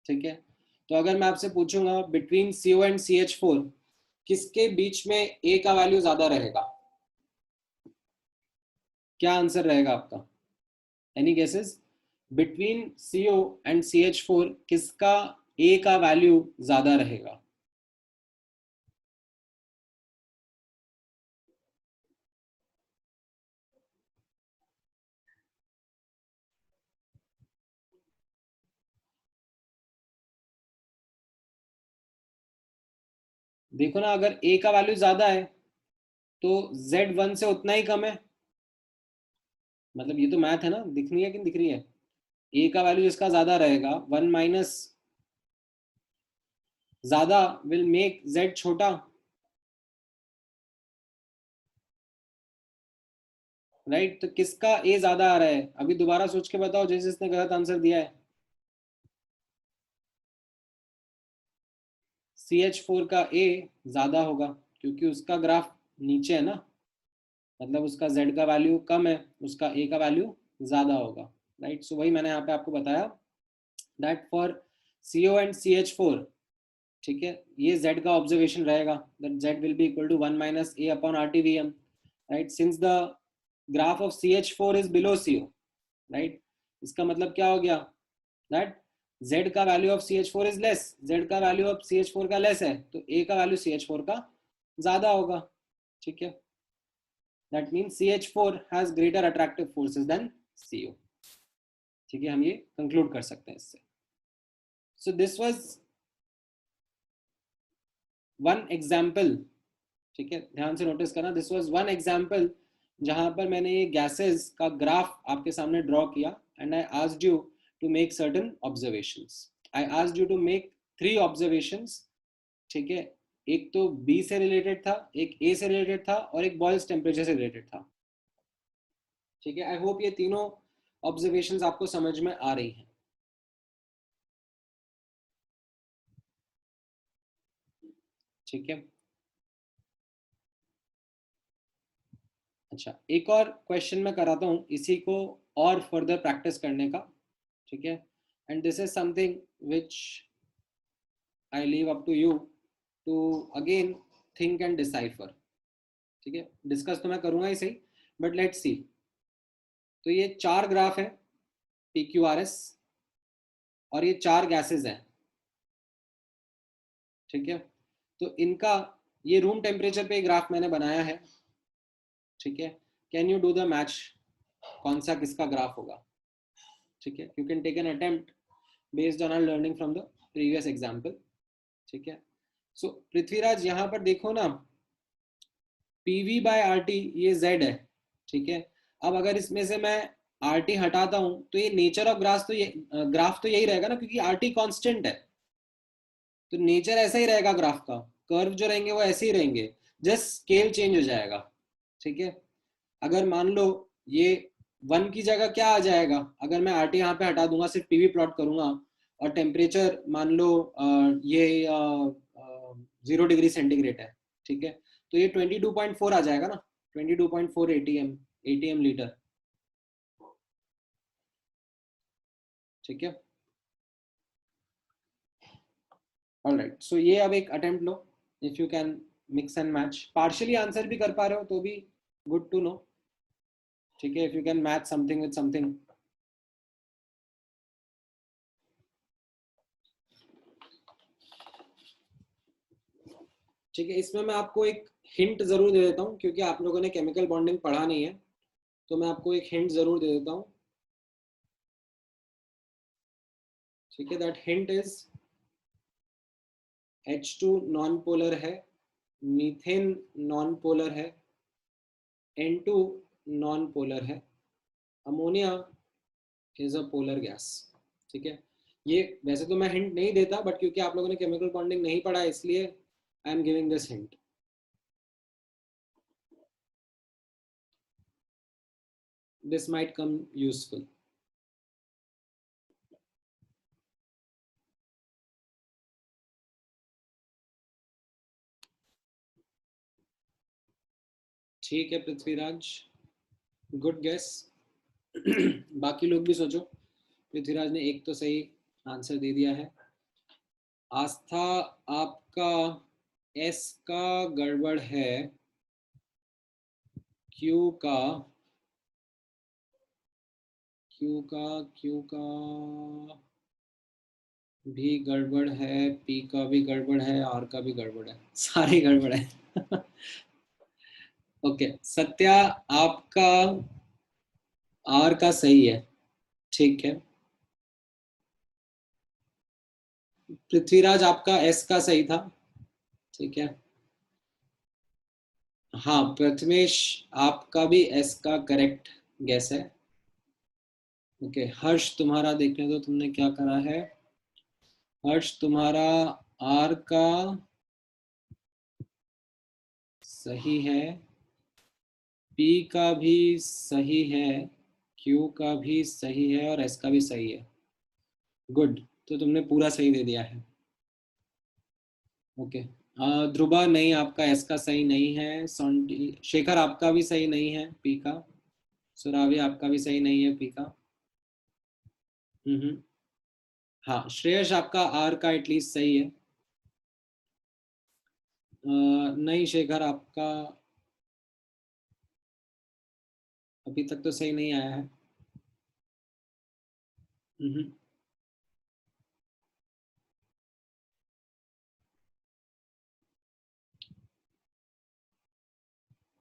ठीक है, तो अगर मैं आपसे पूछूंगा बिटवीन CO एंड CH4 किसके बीच में A का वैल्यू ज्यादा रहेगा, क्या आंसर रहेगा आपका? Any guesses? Between CO and CH4 किसका A का वैल्यू ज्यादा रहेगा? देखो ना, अगर A का वैल्यू ज्यादा है तो Z1 से उतना ही कम है। मतलब ये तो मैथ है ना, दिख रही है कि नहीं दिख रही है? A का वैल्यू जिसका ज्यादा रहेगा, 1 माइनस ज्यादा विल मेक Z छोटा, राइट? तो किसका A ज्यादा आ रहा है? अभी दोबारा सोच के बताओ जिसने गलत आंसर दिया है। CH4 का A ज्यादा होगा, क्योंकि उसका ग्राफ नीचे है ना, मतलब उसका Z का वैल्यू कम है, उसका A का वैल्यू ज्यादा होगा, राइट? सो वही मैंने यहाँ पे आपको बताया, that for CO and CH4, ठीक है, ये Z का ऑब्जर्वेशन रहेगा, that Z will be equal to 1 minus A upon RTVM, right? Since the graph of CH4 is below CO, right? इसका मतलब क्या हो गया, दैट Z का value of CH4 is less, Z का वैल्यू ऑफ CH4 का लेस है, तो A का वैल्यू CH4 का ज्यादा होगा, ठीक है? That means CH4 has greater attractive forces than CO, ठीक है? हम ये कंक्लूड कर सकते हैं इससे। सो दिस वाज वन एग्जाम्पल, ठीक है, ध्यान से नोटिस करना, दिस वाज वन एग्जाम्पल जहां पर मैंने ये गैसेस का ग्राफ आपके सामने ड्रॉ किया, and I asked you to make certain observations. I asked you to make 3 observations, ठीक है? एक तो B से रिलेटेड था, एक A से रिलेटेड था, और एक बॉयल्स टेम्परेचर से रिलेटेड था, ठीक है? आई होप ये तीनों ऑब्जर्वेशंस आपको समझ में आ रही हैं, ठीक है? अच्छा, एक और क्वेश्चन मैं कराता हूँ इसी को और फर्दर प्रैक्टिस करने का, ठीक है? And this is something which I leave up to you to again think and decipher, ठीक है? डिस्कस तो मैं करूंगा ही सही, बट लेट्स सी। तो ये 4 ग्राफ है, PQRS, और ये 4 गैसेस हैं, ठीक है? तो इनका ये रूम टेम्परेचर पे ग्राफ मैंने बनाया है, ठीक है? Can you do the match, कौन सा किसका ग्राफ होगा, ठीक है? You can take an attempt based on our learning from the previous example, ठीक है? सो पृथ्वीराज, यहाँ पर देखो ना, PV/RT ये Z है, ठीक है? अब अगर इसमें से मैं RT हटाता हूं तो ये नेचर ऑफ ग्राफ तो यही रहेगा ना, क्योंकि RT कांस्टेंट है, तो नेचर ऐसा ही रहेगा ग्राफ का, कर्व जो रहेंगे वो ऐसे ही रहेंगे, जस्ट स्केल चेंज हो जाएगा, ठीक है? अगर मान लो ये 1 की जगह क्या आ जाएगा, अगर मैं RT यहाँ पे हटा दूंगा, सिर्फ PV प्लॉट करूंगा, और टेम्परेचर मान लो ये 0 डिग्री सेंटीग्रेड है, ठीक है? तो ये 22.4 आ जाएगा ना, 22.4 ATM लीटर, ठीक है? ऑलराइट, सो ये अब एक attempt low, if you can mix and match, partially answer भी कर पा रहे हो तो भी गुड टू नो, ठीक है? If you can match something with something. ठीक है, इसमें मैं आपको एक हिंट जरूर दे देता हूँ, क्योंकि आप लोगों ने केमिकल बॉन्डिंग पढ़ा नहीं है, तो मैं आपको एक हिंट जरूर दे देता हूँ, ठीक है? That hint is H2 non polar है, मीथेन नॉन पोलर है, N2 नॉन पोलर है, ammonia is a polar gas, ठीक है? ये वैसे तो मैं हिंट नहीं देता, बट क्योंकि आप लोगों ने केमिकल बॉन्डिंग नहीं पढ़ा है, इसलिए I am giving this hint. This might come useful. ठीक है पृथ्वीराज, गुड गेस। बाकी लोग भी सोचो। पृथ्वीराज ने एक तो सही आंसर दे दिया है। आस्था, आपका एस का गड़बड़ है, क्यू का क्यू का क्यू का भी गड़बड़ है, पी का भी गड़बड़ है, आर का भी गड़बड़ है, सारे गड़बड़ है। ओके सत्या, आपका आर का सही है, ठीक है। पृथ्वीराज आपका एस का सही था, ठीक है। हाँ प्रथमेश, आपका भी एस का करेक्ट गैस है। ओके हर्ष, तुम्हारा देखने दो तुमने क्या करा है। हर्ष तुम्हारा आर का सही है, पी का भी सही है, क्यू का भी सही है और एस का भी सही है। गुड, तो तुमने पूरा सही दे दिया है। ओके ध्रुवा, नहीं आपका एस का सही नहीं है। शेखर आपका भी सही नहीं है पी का। सुरावी आपका भी सही नहीं है पी का। हम्म। हाँ श्रेयस, आपका आर का एटलीस्ट सही है। नहीं शेखर, आपका अभी तक तो सही नहीं आया है। हम्म।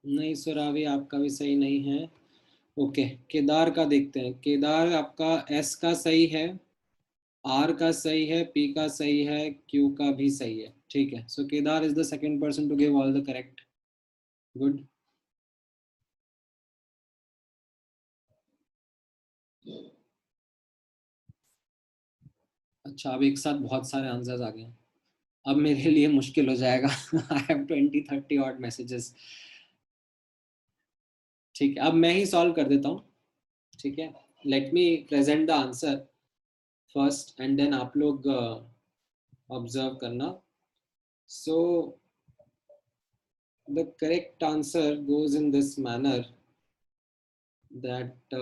नहीं सुरावी, आपका भी सही नहीं है। ओके केदार का देखते हैं। केदार, आपका एस का सही है, आर का सही है, पी का सही है, क्यू का भी सही है, ठीक है। So Kedar is the second person to give all the correct. Good. अच्छा अब एक साथ बहुत सारे आंसर्स आ गए हैं। अब मेरे लिए मुश्किल हो जाएगा। I have 20-30 odd messages. ठीक है अब मैं ही सॉल्व कर देता हूँ, ठीक है। Let me present the answer first and then आप लोग ऑब्जर्व करना। So the correct answer goes in this manner that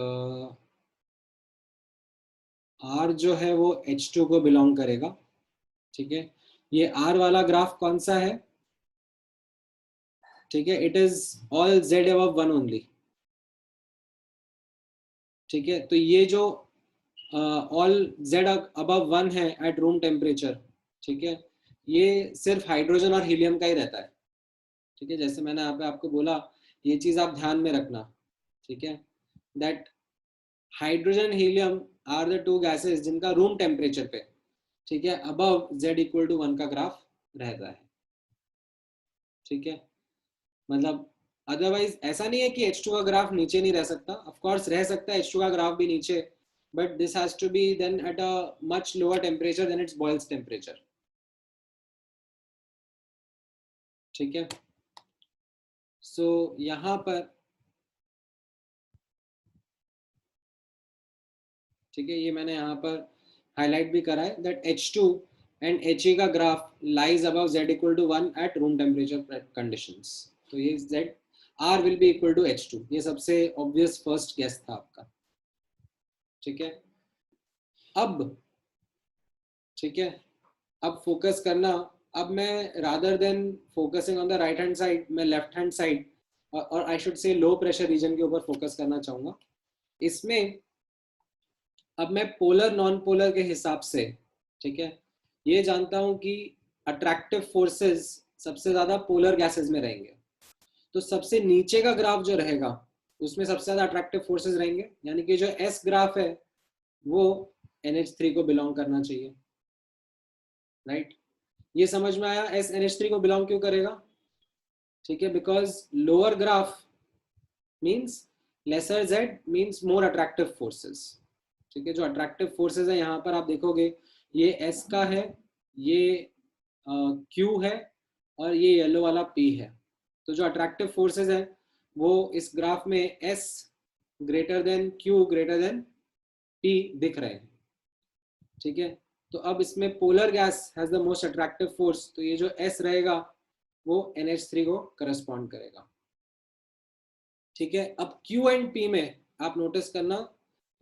R जो है वो H2 को बिलोंग करेगा, ठीक है। ये R वाला ग्राफ कौन सा है, ठीक है। It is all Z above 1 only, ठीक है। तो ये जो ऑल Z above 1 है एट रूम टेम्परेचर, ठीक है, ये सिर्फ हाइड्रोजन और हीलियम का ही रहता है, ठीक है। जैसे मैंने यहाँ पे आपको बोला, ये चीज आप ध्यान में रखना, ठीक है। That hydrogen helium are the two gases जिनका रूम टेम्परेचर पे, ठीक है, अबव Z = 1 का ग्राफ रहता है, ठीक है। मतलब अदरवाइज ऐसा नहीं है कि H2 का ग्राफ नीचे नहीं रह सकता, ऑफ कोर्स रह सकता है H2 का ग्राफ भी नीचे, but this has to be then at a much lower temperature than its Boyle's temperature, ठीक है। सो यहाँ पर, ठीक है, ये मैंने यहाँ पर हाईलाइट भी करा है दैट H2 एंड He का graph lies above Z = 1 at room temperature conditions. तो ये Z R will be equal to H2, ये सबसे ऑब्वियस फर्स्ट गेस था आपका, ठीक है। अब ठीक है, अब फोकस करना। अब मैं rather than focusing on the right hand side, मैं लेफ्ट हैंड साइड और I should say low pressure reason के ऊपर फोकस करना चाहूंगा। इसमें अब मैं पोलर नॉन पोलर के हिसाब से, ठीक है, ये जानता हूं कि अट्रैक्टिव फोर्सेस सबसे ज्यादा पोलर गैसेस में रहेंगे। तो सबसे नीचे का ग्राफ जो रहेगा उसमें सबसे ज्यादा अट्रैक्टिव फोर्सेस रहेंगे, यानी कि जो एस ग्राफ है वो NH3 को बिलोंग करना चाहिए, राइट। ये समझ में आया एस NH3 को बिलोंग क्यों करेगा, ठीक है। Because lower graph means lesser z means more attractive forces, ठीक है। जो अट्रैक्टिव फोर्सेस है यहाँ पर आप देखोगे, ये एस का है, ये क्यू है और ये येलो वाला पी है। तो जो अट्रैक्टिव फोर्सेस है वो इस ग्राफ में S greater than Q greater than P दिख रहे हैं, ठीक है। तो अब इसमें polar gas has the most attractive force, तो ये जो एस रहेगा वो NH3 को करस्पॉन्ड करेगा। ठीक है, अब Q एंड P में आप नोटिस करना,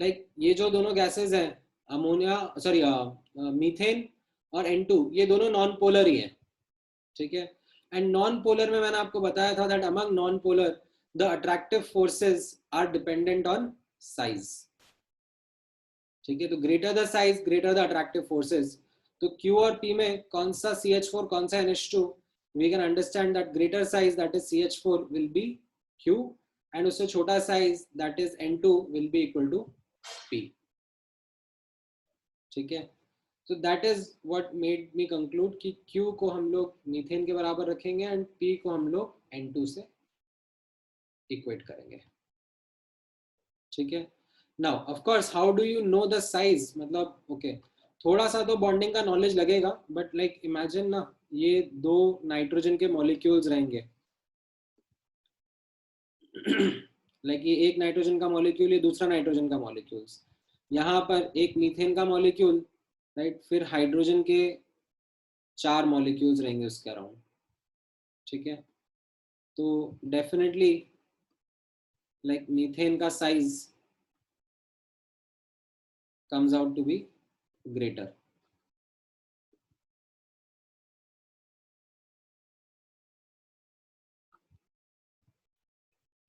लाइक ये जो दोनों गैसेस हैं, अमोनिया सॉरी मीथेन और N2, ये दोनों नॉन पोलर ही है। ठीक है, एंड नॉन पोलर में मैंने आपको बताया था that among non polar the attractive forces are dependent on size. ठीक है, तो greater the size greater the attractive forces. तो Q और P में कौन सा CH4 कौन सा NH2, we can understand that greater size that is CH4 will be Q and उससे छोटा size that is N2 will be equal to P। ठीक है, so that is what made me conclude कि Q को हम लोग मीथेन के बराबर रखेंगे एंड P को हम लोग N2 से इक्वेट करेंगे। ठीक है, now of course how do you know the size, मतलब ओके थोड़ा सा तो बॉन्डिंग का नॉलेज लगेगा, बट लाइक इमेजिन ना, ये दो नाइट्रोजन के मॉलिक्यूल्स रहेंगे लाइक ये एक नाइट्रोजन का मॉलिक्यूल, ये दूसरा नाइट्रोजन का मॉलिक्यूल्स, यहाँ पर एक मीथेन का मॉलिक्यूल, राइट, फिर हाइड्रोजन के 4 मॉलिक्यूल्स रहेंगे उसके अराउंड। ठीक है, तो डेफिनेटली लाइक मीथेन का size comes out to be greater।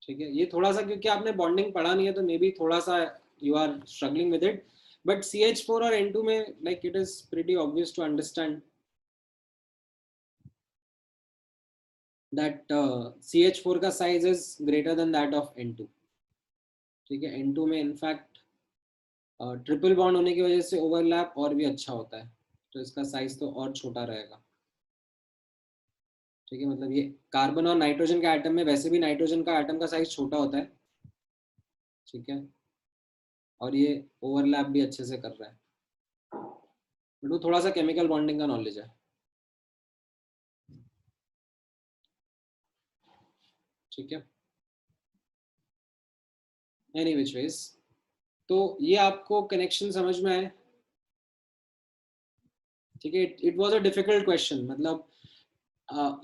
ठीक है, ये थोड़ा सा क्योंकि आपने बॉन्डिंग पढ़ा नहीं है तो मे बी थोड़ा सा you are struggling with it, but CH4 और N2 में like it is pretty obvious to understand that CH4 का size is greater than that of N2। ठीक है, N2 में इनफैक्ट ट्रिपल बॉन्ड होने की वजह से ओवरलैप और भी अच्छा होता है, तो इसका साइज तो और छोटा रहेगा। ठीक है, मतलब ये कार्बन और नाइट्रोजन के एटम में वैसे भी नाइट्रोजन का एटम का साइज छोटा होता है। ठीक है, और ये ओवरलैप भी अच्छे से कर रहा है, बट वो थोड़ा सा केमिकल बॉन्डिंग का नॉलेज है। ठीक है, एनी विच वेज, तो ये आपको कनेक्शन समझ में आए। ठीक है, it was a difficult question, मतलब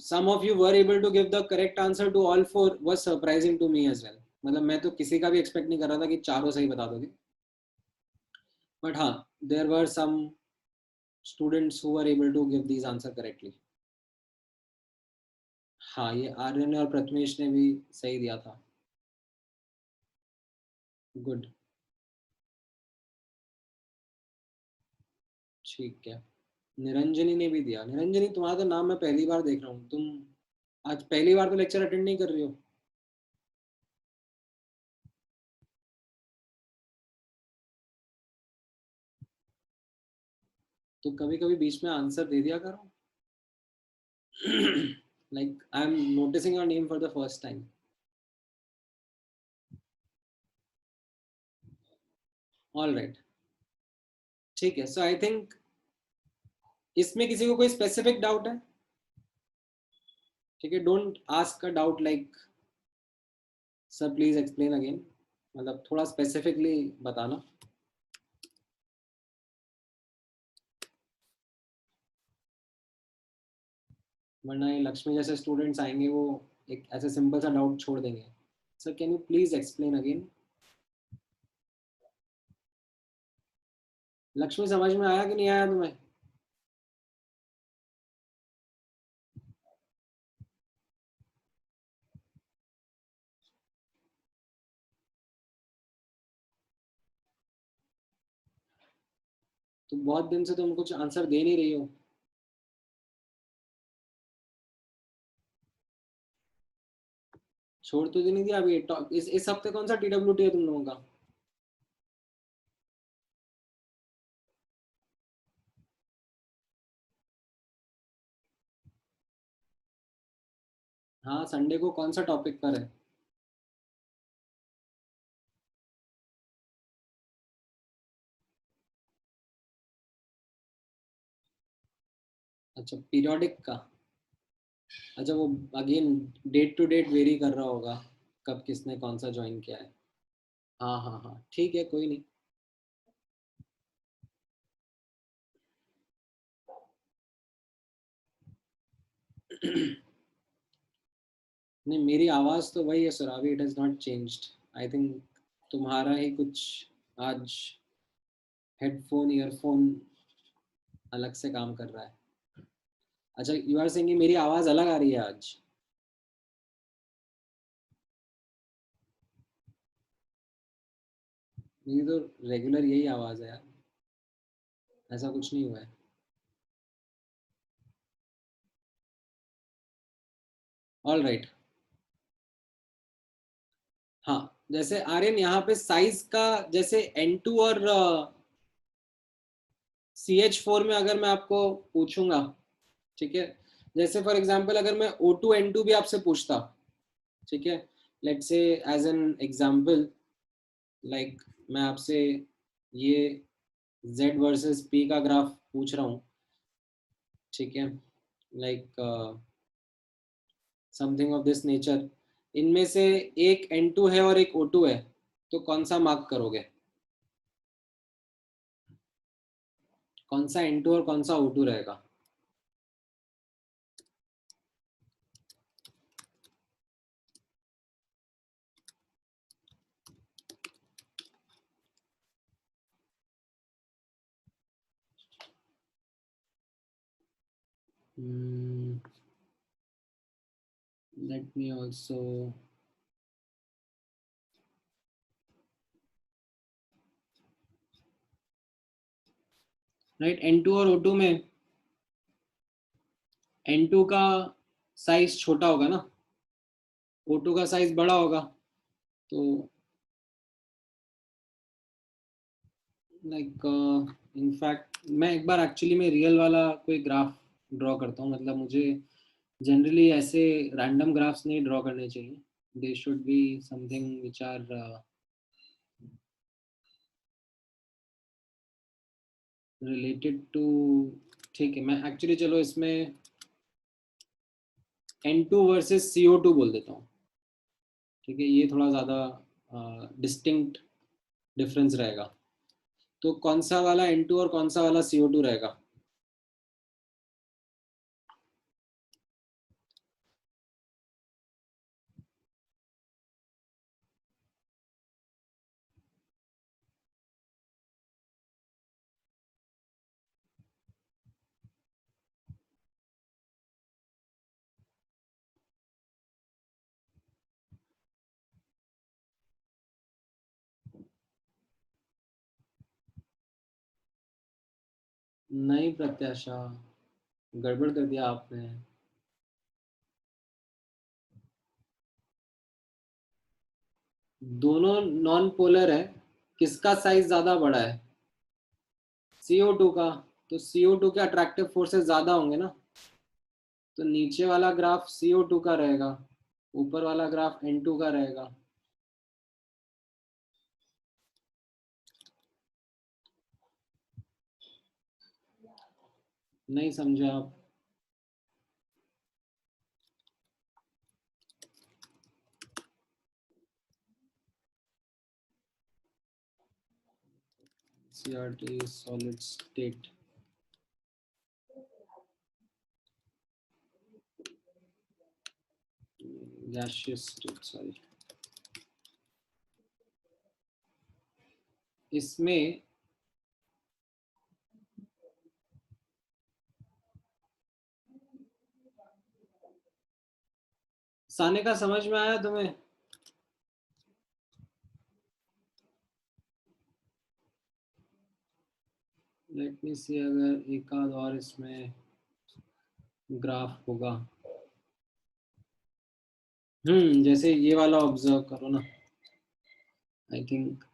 some of you were able to give the correct answer to all four was surprising to me as well। मतलब मैं तो किसी का भी एक्सपेक्ट नहीं कर रहा था कि चारों सही बता दोगे, बट हाँ there were some students who were able to give these answers correctly. हाँ, ये आर्यन और प्रथमेश ने भी सही दिया था। गुड, ठीक है, निरंजनी ने भी दिया। निरंजनी, तुम्हारा तो नाम मैं पहली बार देख रहा हूँ, तुम आज पहली बार तो लेक्चर अटेंड नहीं कर रही हो। तो कभी कभी बीच में आंसर दे दिया करो like I'm noticing your name for the first time। All right, ठीक है, so I think इसमें किसी को कोई स्पेसिफिक डाउट है? ठीक है, don't ask a doubt like sir please explain again, मतलब थोड़ा स्पेसिफिकली बताना। वरना ये लक्ष्मी जैसे स्टूडेंट्स आएंगे, वो एक ऐसे सिंपल सा डाउट छोड़ देंगे, sir can you please explain again. Lakshmi, समझ में आया कि नहीं आया तुम्हें? तो बहुत दिन से तुम कुछ आंसर दे नहीं रही हो। छोड़ तो नहीं दिया अभी, इस हफ्ते कौन सा TWT है तुम लोगों का? हाँ, संडे को कौन सा टॉपिक पर है? अच्छा, पीरियोडिक का। अच्छा, वो again date to date vary कर रहा होगा, कब किसने कौन सा ज्वाइन किया है। हाँ हाँ हाँ, ठीक है, कोई नहीं। नहीं, मेरी आवाज तो वही है Suravi, it has not changed. I think तुम्हारा ही कुछ आज हेडफोन ईयरफोन अलग से काम कर रहा है। अच्छा, यू आर सेइंग मेरी आवाज अलग आ रही है आज? मेरी तो रेगुलर यही आवाज है यार, ऐसा कुछ नहीं हुआ है। All right. हाँ, जैसे आर्यन यहाँ पे साइज का, जैसे N2 और CH4 में अगर मैं आपको पूछूंगा, ठीक है, जैसे फॉर एग्जांपल अगर मैं O2 N2 भी आपसे पूछता, ठीक है, let's say as an example, like मैं आपसे ये Z वर्सेस P का ग्राफ पूछ रहा हूँ, ठीक है, like something of this nature, इनमें से एक N2 है और एक O2 है, तो कौन सा मार्क करोगे? कौन सा N2 और कौन सा O2 रहेगा? Let me also, right, N2 और O2 में N2 का साइज छोटा होगा ना, O2 का साइज बड़ा होगा, तो लाइक इनफैक्ट मैं एक बार एक्चुअली में रियल वाला कोई ग्राफ ड्रॉ करता हूँ, मतलब मुझे जनरली ऐसे रैंडम ग्राफ्स नहीं ड्रॉ करने चाहिए, they should be something which are related to, ठीक है, मैं एक्चुअली चलो इसमें N2 वर्सेस CO2 बोल देता हूँ, ठीक है, ये थोड़ा ज़्यादा डिस्टिंक्ट डिफरेंस रहेगा। तो कौन सा वाला N2 और कौन सा वाला CO2 रहेगा? नहीं प्रत्याशा, गड़बड़ कर दिया आपने। दोनों नॉन पोलर है, किसका साइज ज्यादा बड़ा है? CO2 का। तो CO2 के अट्रैक्टिव फोर्सेस ज्यादा होंगे ना, तो नीचे वाला ग्राफ CO2 का रहेगा, ऊपर वाला ग्राफ N2 का रहेगा। नहीं समझे आप? CRT solid state, gaseous state, sorry. इसमें साने का समझ में आया तुम्हें? लेट मी सी, अगर एक आध और इसमें ग्राफ होगा, जैसे ये वाला ऑब्जर्व करो ना, I think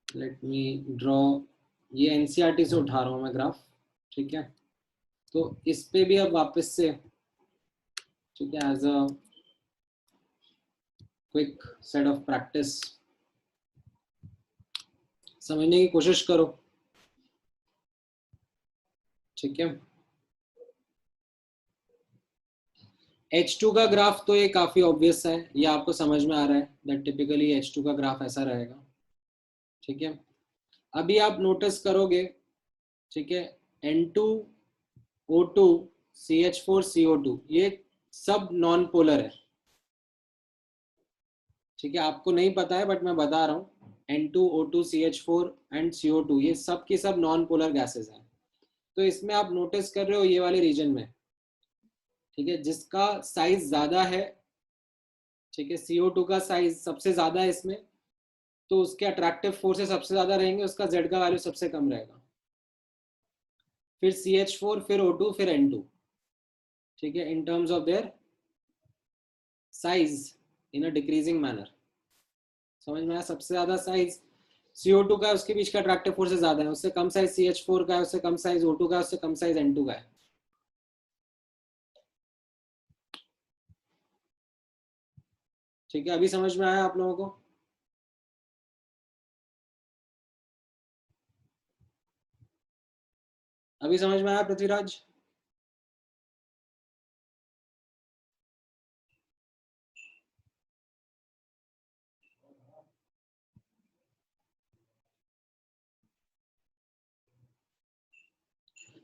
let me draw, ये एनसीईआरटी से उठा रहा हूँ मैं ग्राफ, ठीक है, तो इस पे भी अब वापस से, ठीक है, as a quick set of practice समझने की कोशिश करो, ठीक है। H2 का ग्राफ तो ये काफी ऑब्वियस है, ये आपको समझ में आ रहा है दैट टिपिकली H2 का ग्राफ ऐसा रहेगा। ठीक है, अभी आप नोटिस करोगे, ठीक है, N2O2 CH4CO2 ये सब नॉन पोलर है। ठीक है, आपको नहीं पता है बट मैं बता रहा हूँ, N2O2 CH4 एंड CO2 ये सब की सब नॉन पोलर गैसेस हैं। तो इसमें आप नोटिस कर रहे हो ये वाले रीजन में, ठीक है, जिसका साइज ज्यादा है, ठीक है, CO2 का साइज सबसे ज्यादा है इसमें, तो उसके अट्रैक्टिव फोर्सेस सबसे ज्यादा रहेंगे, उसका Z का वैल्यू सबसे कम रहेगा। फिर CH4, फिर O2, फिर N2, ठीक है, in terms of their size in a decreasing manner. समझ में आया? सबसे ज्यादा साइज CO2 का है, उसके बीच का अट्रैक्टिव फोर्स ज्यादा है, उससे कम साइज CH4 का है, उससे कम साइज O2 का है, उससे कम साइज N2 का है। ठीक है, अभी समझ में आया आप लोगों को? अभी समझ में आया पृथ्वीराज?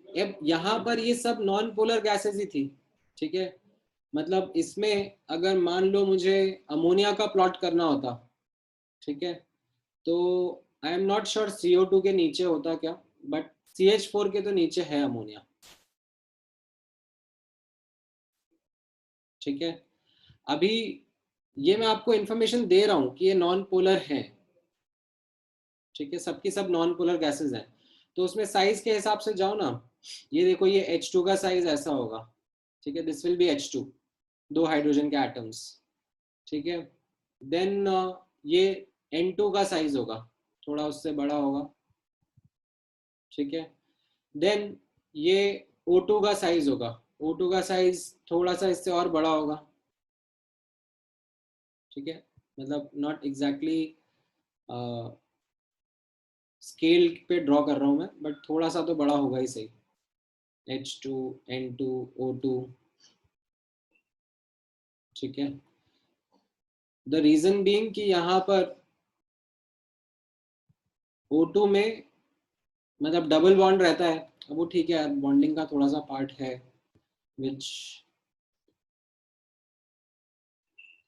अब यहाँ पर ये सब नॉन पोलर गैसेस ही थी। ठीक है, मतलब इसमें अगर मान लो मुझे अमोनिया का प्लॉट करना होता, ठीक है, तो I am not sure CO2 के नीचे होता क्या, बट CH4 के तो नीचे है अमोनिया। ठीक है, अभी ये मैं आपको इंफॉर्मेशन दे रहा हूं कि ये नॉन पोलर है। ठीक है, सबकी सब नॉन पोलर गैसेस हैं, तो उसमें साइज के हिसाब से जाओ ना, ये देखो ये H2 का साइज ऐसा होगा। ठीक है, दिस विल बी H2, दो हाइड्रोजन के एटम्स। ठीक है, देन ये N2 का साइज होगा, थोड़ा उससे बड़ा होगा। ठीक है, देन ये O2 का साइज होगा, O2 का साइज थोड़ा सा इससे और बड़ा होगा। ठीक है, मतलब नॉट एग्जैक्टली स्केल पे ड्रॉ कर रहा हूँ मैं, बट थोड़ा सा तो बड़ा होगा ही सही। H2, N2, O2। ठीक है, द रीजन बीइंग कि यहाँ पर O2 में मतलब डबल बॉन्ड रहता है। अब वो ठीक है, बॉन्डिंग का थोड़ा सा पार्ट है which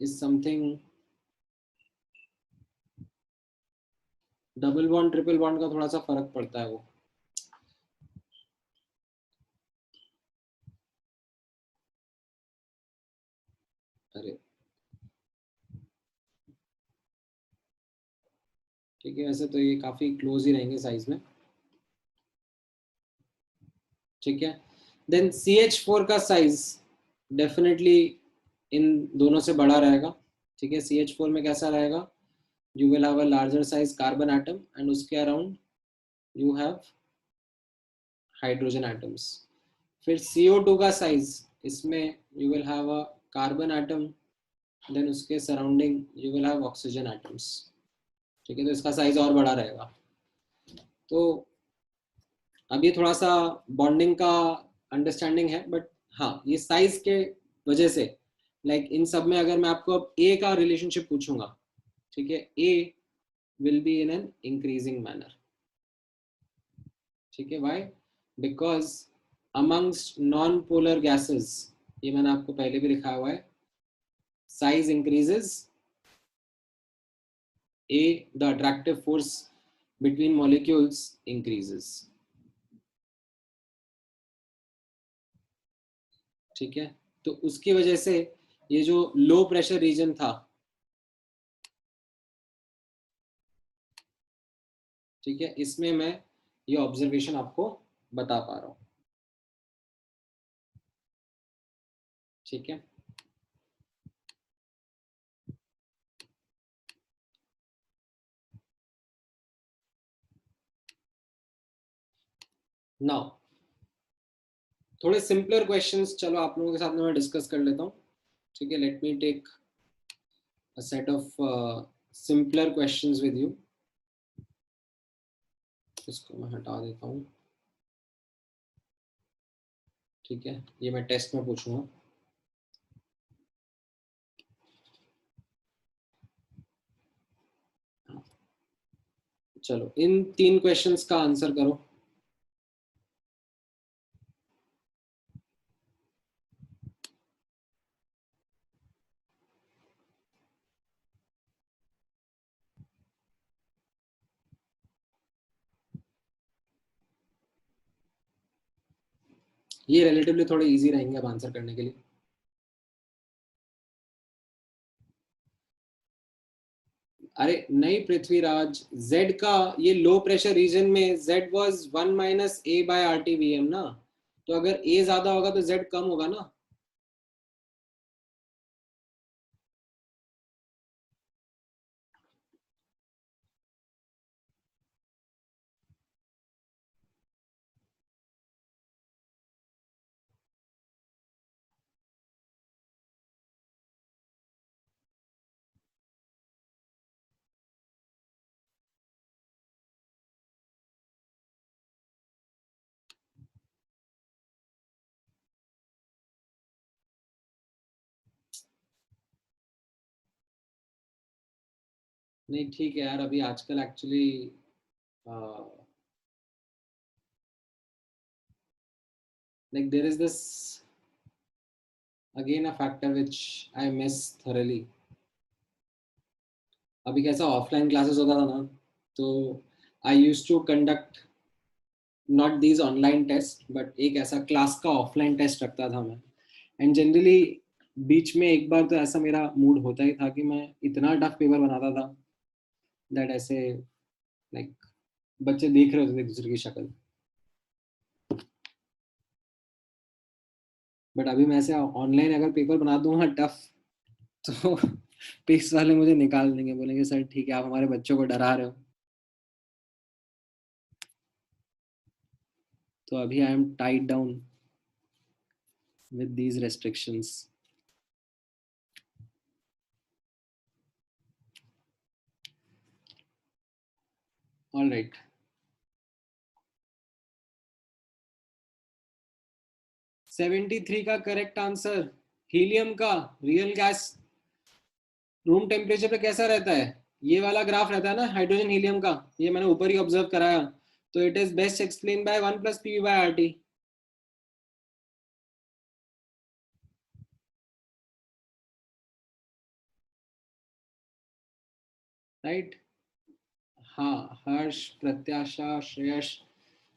is something, double bond triple bond का थोड़ा सा फर्क पड़ता है वो। अरे ठीक है, वैसे तो ये काफी क्लोज ही रहेंगे साइज में। ठीक है, देन CH4 का साइज डेफिनेटली इन दोनों से बड़ा रहेगा। ठीक है, CH4 में कैसा रहेगा, you will have a larger size carbon atom and उसके around you have hydrogen atoms. फिर CO2 का साइज, इसमें you will have a carbon atom, then उसके surrounding you will have oxygen atoms. ठीक है, तो इसका साइज और बड़ा रहेगा। तो अब ये थोड़ा सा बॉन्डिंग का अंडरस्टैंडिंग है, बट हाँ ये साइज के वजह से, लाइक इन सब में अगर मैं आपको अब ए का रिलेशनशिप पूछूंगा, ठीक है, A will be in an increasing manner. ठीक है, why? Because amongst non polar gases, ये मैंने आपको पहले भी लिखा हुआ है, size increases, a the attractive force between molecules increases। ठीक है, तो उसकी वजह से ये जो लो प्रेशर रीजन था, ठीक है, इसमें मैं ये ऑब्जर्वेशन आपको बता पा रहा हूँ। ठीक है, नाउ थोड़े सिंपलर क्वेश्चंस चलो आप लोगों के साथ में मैं डिस्कस कर लेता हूँ। ठीक है, let me take a set of simpler questions with you. इसको मैं हटा देता हूँ। ठीक है, ये मैं टेस्ट में पूछूंगा। चलो इन 3 क्वेश्चंस का आंसर करो। ये रिलेटिवली थोड़े इजी रहेंगे अब आंसर करने के लिए। अरे नहीं पृथ्वीराज, Z का ये लो प्रेशर रीजन में Z was 1 minus A by RTVM ना, तो अगर A ज्यादा होगा तो Z कम होगा ना। नहीं ठीक है यार, अभी आजकल actually like there is this again a factor which I miss thoroughly. अभी कैसा ऑफलाइन क्लासेस होता था ना, तो I used to conduct not these online test but एक ऐसा क्लास का ऑफलाइन टेस्ट रखता था मैं। एंड जनरली बीच में एक बार तो ऐसा मेरा मूड होता ही था कि मैं इतना टफ पेपर बनाता था दैट ऐसे लाइक बच्चे देख रहे होते थे एक दूसरे की शक्ल। बट अभी मैं ऐसे ऑनलाइन अगर पेपर बना दूंगा टफ, तो पेस वाले मुझे निकाल देंगे, बोलेंगे सर ठीक है आप हमारे बच्चों को डरा रहे हो। तो अभी I am tied down with these restrictions. All right, 73 का करेक्ट आंसर। हीलियम का रियल गैस रूम टेम्परेचर पे कैसा रहता है? ये वाला ग्राफ रहता है ना हाइड्रोजन हीलियम का, ये मैंने ऊपर ही ऑब्जर्व कराया। तो it is best explain by 1 plus p by R T, right. हाँ, हर्ष, प्रत्याशा, श्रेयस,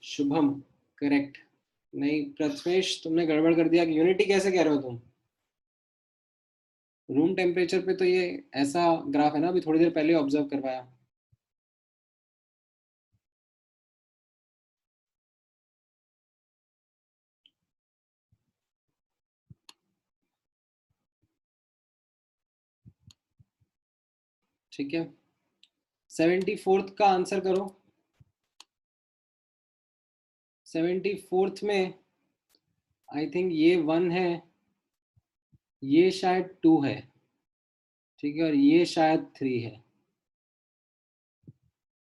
शुभम, करेक्ट। नहीं प्रथमेश, तुमने गड़बड़ कर दिया कि यूनिटी कैसे कह रहे हो तुम? रूम टेम्परेचर पे तो ये ऐसा ग्राफ है ना, अभी थोड़ी देर पहले ऑब्जर्व करवाया। ठीक है, 74th का आंसर करो। 74th में आई थिंक ये 1 है, ये शायद 2 है, ठीक है, और ये शायद 3 है।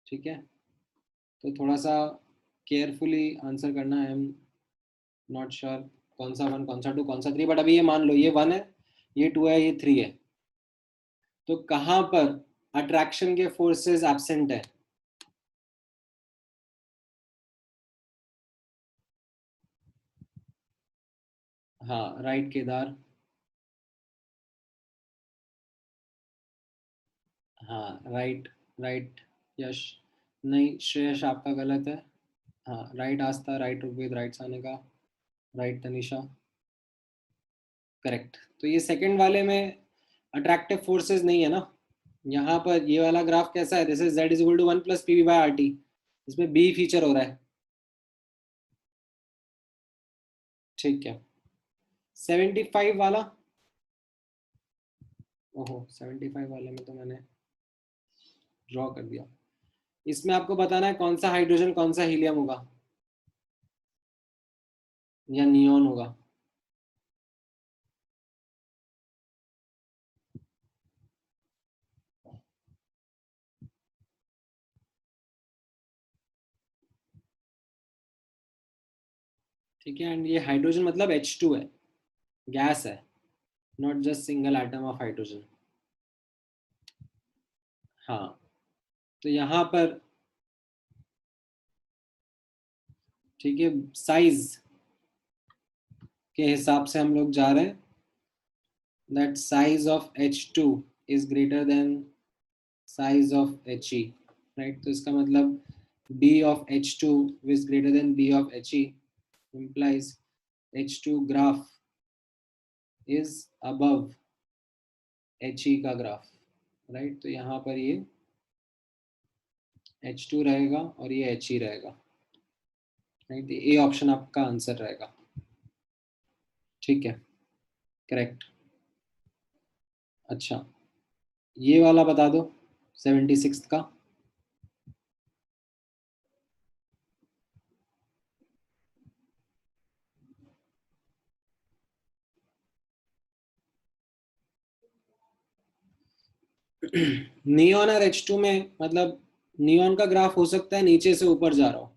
ठीक है, तो थोड़ा सा केयरफुली आंसर करना है। आई एम नॉट श्योर कौन सा 1 कौन सा 2 कौन सा 3, बट अभी ये मान लो ये 1 है, ये 2 है, ये 3 है। तो कहाँ पर अट्रैक्शन के फोर्सेस एब्सेंट है? हाँ राइट केदार। हाँ राइट, राइट यश। नहीं श्रेयश आपका गलत है। हाँ राइट आस्था, राइट उर्वेद, राइट साने का, राइट तनिषा, करेक्ट। तो ये सेकंड वाले में अट्रैक्टिव फोर्सेस नहीं है ना। यहाँ पर ये वाला ग्राफ कैसा है, जैसे z is equal to 1 plus p v by R T, इसमें बी फीचर हो रहा है। ठीक है, 75 वाला, ओहो 75 वाले में तो मैंने ड्रॉ कर दिया। इसमें आपको बताना है कौन सा हाइड्रोजन कौन सा हीलियम होगा या नियॉन होगा। ठीक है, एंड ये हाइड्रोजन मतलब H2 है, गैस है, not just single atom of hydrogen. हाँ, तो यहाँ पर ठीक है, साइज के हिसाब से हम लोग जा रहे हैं, that size of H2 is greater than size of He, right. तो इसका मतलब B of H2 is greater than B of He implies H2 graph is above He का ग्राफ, राइट। तो यहाँ पर ये H2 रहेगा और ये He रहेगा, राइट। ए ऑप्शन आपका आंसर रहेगा, ठीक है, करेक्ट। अच्छा, ये वाला बता दो 76 का। नियॉन और H2 में मतलब नियॉन का ग्राफ हो सकता है नीचे से ऊपर जा रहा हो,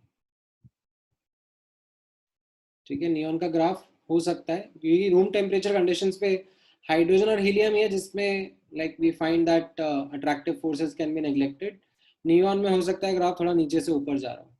ठीक है। नियॉन का ग्राफ हो सकता है क्योंकि रूम टेम्परेचर कंडीशंस पे हाइड्रोजन और हीलियम ही है जिसमें like we find that attractive forces can be neglected. Neon में हो सकता है ग्राफ थोड़ा नीचे से ऊपर जा रहा हो।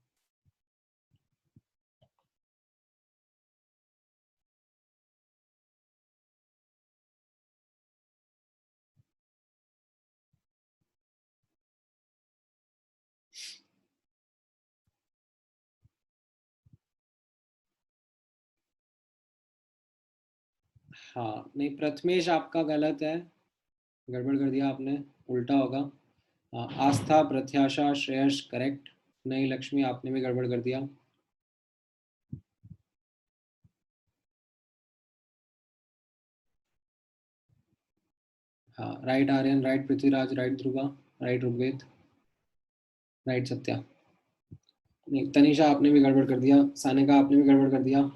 हाँ नहीं, प्रथमेश आपका गलत है, गड़बड़ कर दिया आपने, उल्टा होगा। आस्था, प्रत्याशा, श्रेयस करेक्ट। नहीं लक्ष्मी, आपने भी गड़बड़ कर दिया। हाँ, right Aryan, right Prithviraj, right Dhruva, right Rigved, right Satya. नहीं तनिषा, आपने भी गड़बड़ कर दिया। सानिका, आपने भी गड़बड़ कर दिया।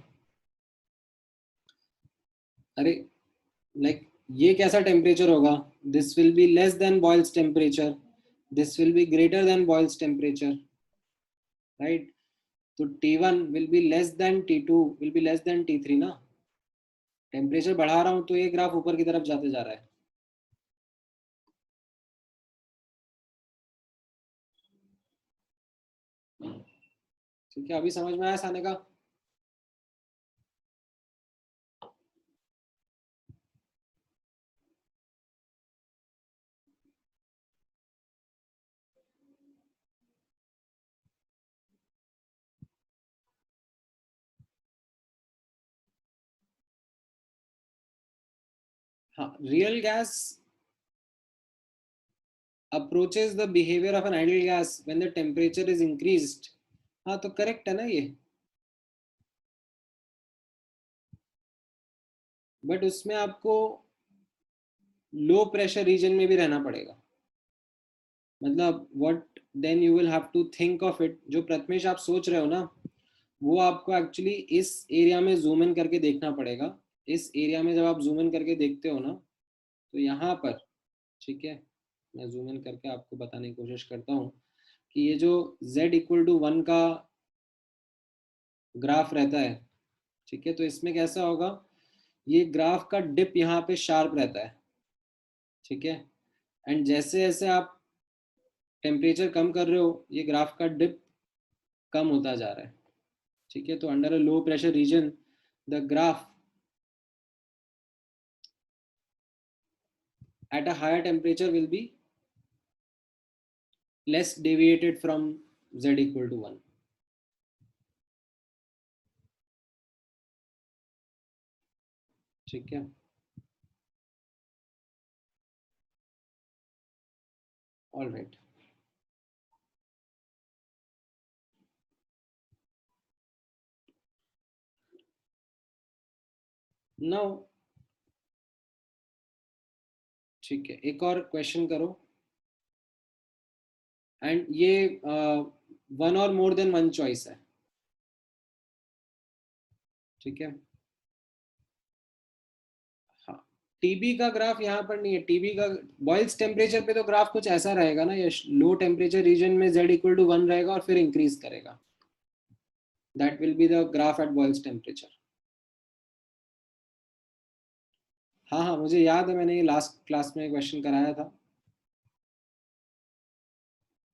अरे लाइक ये कैसा टेम्परेचर होगा? This will be less then boils temperature, this will be greater than boils temperature, right. तो T1 will be less then T2 will be less then T3 ना। टेम्परेचर बढ़ा रहा हूँ तो ये ग्राफ ऊपर की तरफ जाते जा रहा है। ठीक है, अभी समझ में आया सानिका? हाँ, real gas approaches the behavior of an ideal gas when the temperature is increased। हाँ तो करेक्ट है ना ये, बट उसमें आपको लो प्रेशर रीजन में भी रहना पड़ेगा। मतलब what then you will have to think of it, जो प्रथमेश आप सोच रहे हो ना, वो आपको एक्चुअली इस एरिया में जूम इन करके देखना पड़ेगा। इस एरिया में जब आप जूम इन करके देखते हो ना, तो यहाँ पर, ठीक है, मैं जूम इन करके आपको बताने की कोशिश करता हूँ कि ये जो z=1 का ग्राफ रहता है, ठीक है, तो इसमें कैसा होगा, ये ग्राफ का डिप यहाँ पे शार्प रहता है, ठीक है। एंड जैसे जैसे आप टेम्परेचर कम कर रहे हो, ये ग्राफ का डिप कम होता जा रहा है, ठीक है। तो under a low pressure reason the graph at a higher temperature will be less deviated from z=1। ठीक है, ऑल राइट। नाउ ठीक है, एक और क्वेश्चन करो, एंड ये वन और मोर देन वन चॉइस है, ठीक है। हाँ, टीबी का ग्राफ यहाँ पर नहीं है। टीबी का बॉइल्स टेम्परेचर पे तो ग्राफ कुछ ऐसा रहेगा ना, ये लो टेम्परेचर रीजन में z=1 रहेगा और फिर इंक्रीज करेगा, that will be the graph at Boyle's temperature. हाँ हाँ, मुझे याद है, मैंने ये लास्ट क्लास में क्वेश्चन कराया था,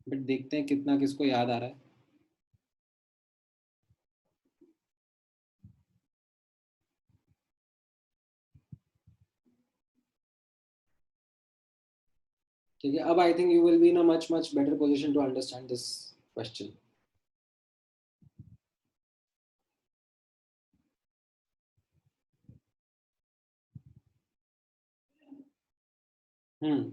बट देखते हैं कितना किसको याद आ रहा है। ठीक है, अब I think you will be in a much much better position to understand this question. Hmm.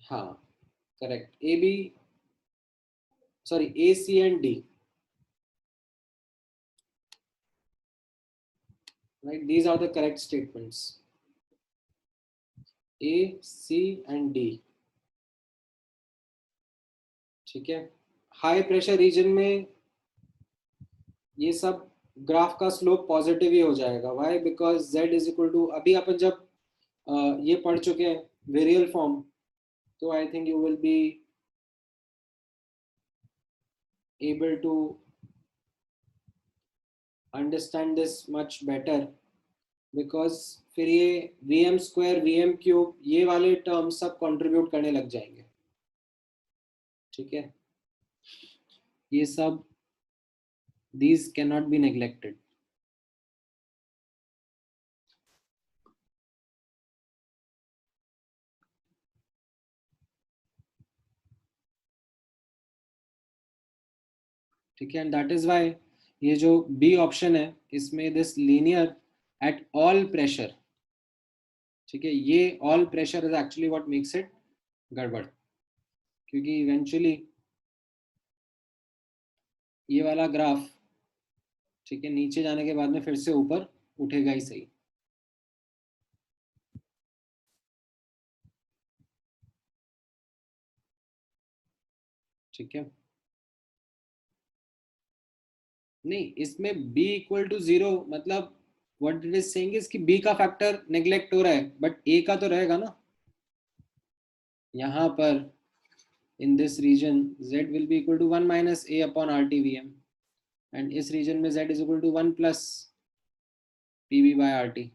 हाँ, correct. A B, sorry, A, C and D, right? These are the correct statements. A, C and D. ठीक है. हाई प्रेशर रीजन में ये सब ग्राफ का स्लोप पॉजिटिव ही हो जाएगा. Why? Because z is equal to, अभी अपन जब ये पढ़ चुके हैं वेरियल फॉर्म, तो I think you will be able to understand this much better. Because फिर ये v m square, v m cube, ये वाले टर्म सब कंट्रीब्यूट करने लग जाएंगे. ठीक है, ये सब, these cannot be neglected. ठीक है, एंड दैट इज वाई ये जो बी ऑप्शन है इसमें this linear at all pressure, ठीक है, ये all pressure is actually what makes it गड़बड़. क्योंकि इवेंचुअली ये वाला ग्राफ, ठीक है, नीचे जाने के बाद में फिर से ऊपर उठेगा ही सही. ठीक है, नहीं, इसमें b इक्वल टू 0 मतलब what it is saying is कि b का फैक्टर नेग्लेक्ट हो रहा है, बट a का तो रहेगा ना. यहाँ पर in this region z will be equal to 1 minus a upon RTVM, and इस region में z is equal to 1 plus PV by RT.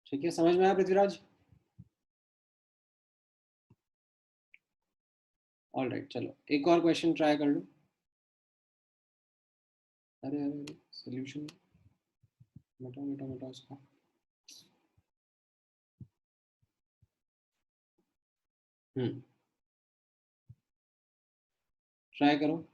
ठीक है, समझ में आया पृथ्वीराज? ऑल राइट, चलो एक और क्वेश्चन ट्राई कर लो. अरे अरे, सोल्यूशन मिटाओ मिटाओ मिटाओ इसको. हम्म, ट्राई करो.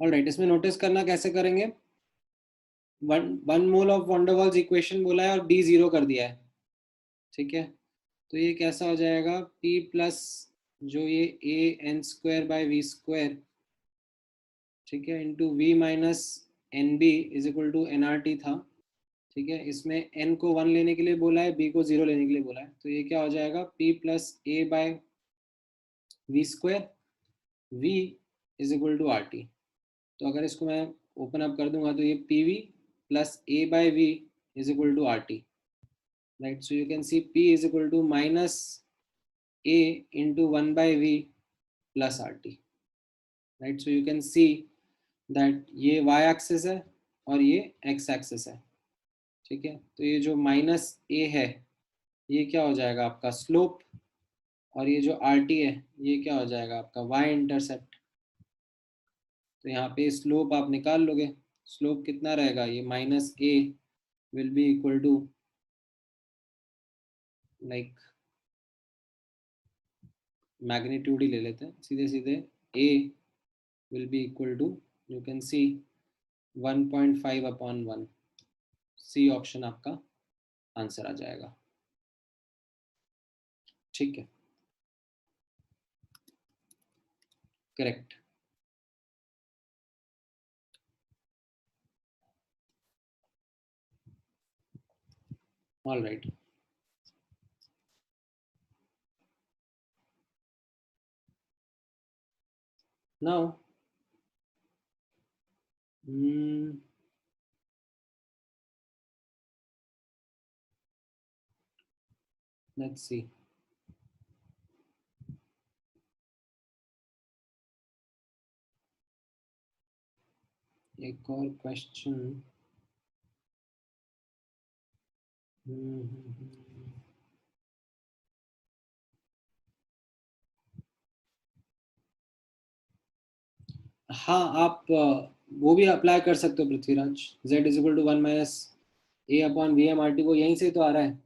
ऑलराइट, इसमें नोटिस करना कैसे करेंगे, one mole of Van der Waals equation बोला है और डी जीरो कर दिया है, ठीक है। तो ये कैसा हो जाएगा, P प्लस जो ये a n square by V square, ठीक है, into V minus n b is equal to n R T था, ठीक है। इसमें n को 1 लेने के लिए बोला है, b को 0 लेने के लिए बोला है, तो ये क्या हो जाएगा, p plus a by v square, v is equal to R T. तो अगर इसको मैं ओपन अप कर दूंगा तो ये P v plus a by v is equal to R T, right. So you can see p is equal to minus a into one by v plus R T, right. So you can see that ये y एक्सिस है और ये x एक्सिस है, ठीक है। तो ये जो माइनस a है ये क्या हो जाएगा आपका स्लोप, और ये जो आर टी है ये क्या हो जाएगा आपका y इंटरसेप्ट। तो यहाँ पे स्लोप आप निकाल लोगे, स्लोप कितना रहेगा, ये minus A will be equal to like magnitude ही ले लेते हैं सीधे सीधे, a will be equal to, you can see 1.5 upon 1, C option आपका आंसर आ जाएगा, ठीक है, correct. All right, now let's see, एक और क्वेश्चन। हाँ, आप वो भी अप्लाई कर सकते हो Prithviraj, z is equal to 1 minus a upon v m R T, वो यहीं से तो आ रहा है,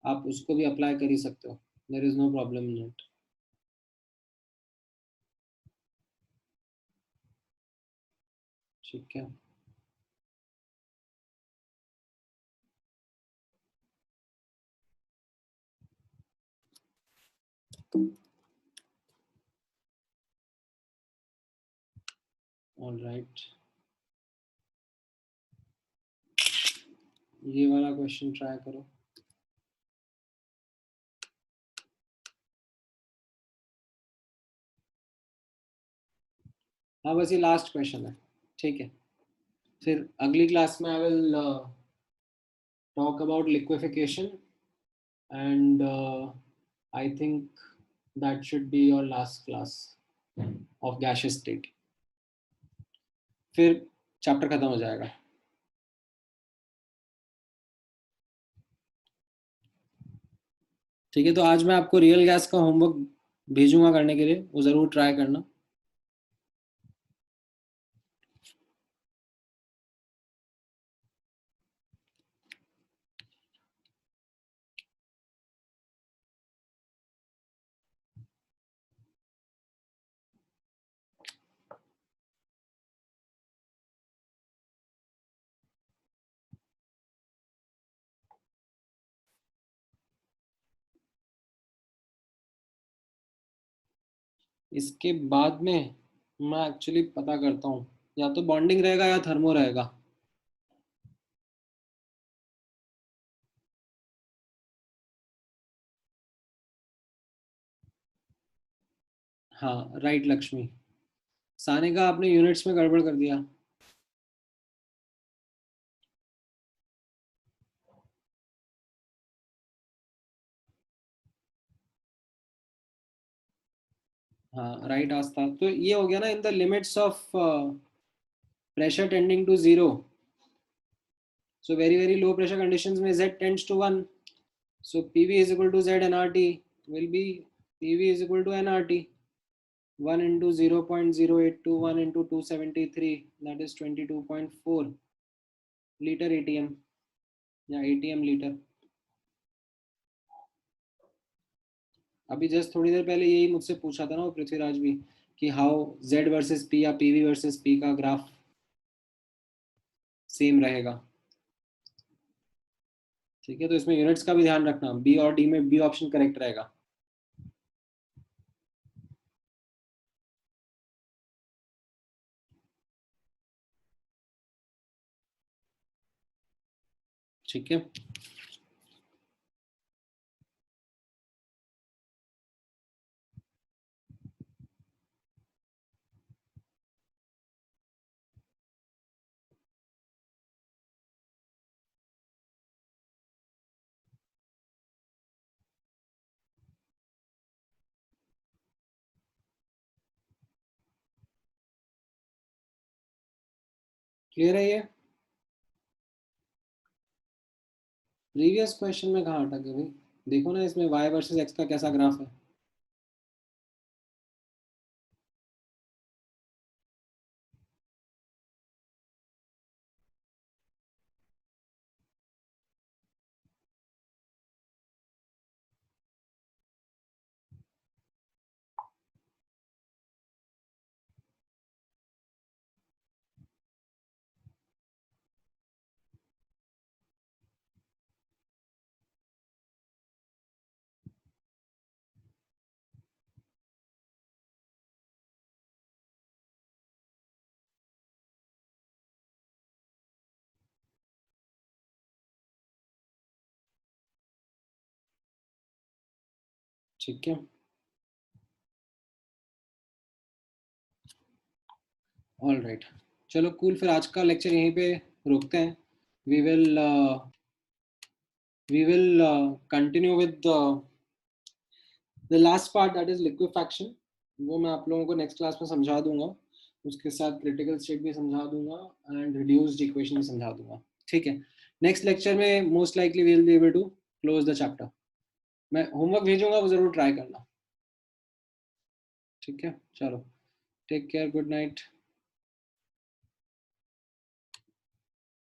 आप उसको भी अप्लाई कर ही सकते हो, there is no problem in it, ठीक है। ऑल राइट, ये वाला क्वेश्चन ट्राई करो। हाँ, बस ये लास्ट क्वेश्चन है, ठीक है। फिर अगली क्लास में I will talk about liquefaction and I think that should be your last class of gaseous state, फिर चैप्टर खत्म हो जाएगा, ठीक है। तो आज मैं आपको रियल गैस का होमवर्क भेजूंगा करने के लिए, वो ज़रूर ट्राई करना। इसके बाद में मैं एक्चुअली पता करता हूँ, या तो बॉन्डिंग रहेगा या थर्मो रहेगा। हाँ राइट लक्ष्मी, साने का आपने यूनिट्स में गड़बड़ कर दिया। हाँ राइट आस्था, तो ये हो गया ना, in the limits of pressure tending to zero, so very very low pressure conditions में z tends to 1, so pv is equal to z nrt will be pv is equal to nrt, 1 into 0.0821 into 273, that is 22.4 liter atm या atm लीटर। अभी जस्ट थोड़ी देर पहले यही मुझसे पूछा था ना वो पृथ्वीराज भी, कि हाउ Z वर्सेस P या PV वर्सेस P का ग्राफ सेम रहेगा। ठीक है, तो इसमें यूनिट्स का भी ध्यान रखना, बी और डी में बी ऑप्शन करेक्ट रहेगा। ठीक है, क्लियर है ये? प्रीवियस क्वेश्चन में कहाँ अटके भाई? देखो ना इसमें y वर्सेस x का कैसा ग्राफ है। ठीक है, ऑल राइट, चलो कूल, फिर आज का लेक्चर यहीं पे रोकते हैं। We will continue with the last part, that is liquefaction. वो मैं आप लोगों को नेक्स्ट क्लास में समझा दूंगा, उसके साथ क्रिटिकल स्टेट भी समझा दूंगा एंड रिड्यूस्ड इक्वेशन भी समझा दूंगा। ठीक है, नेक्स्ट लेक्चर में most likely we will be able to close the chapter. मैं होमवर्क भेजूंगा, वो जरूर ट्राई करना। ठीक है, चलो, टेक केयर, गुड नाइट।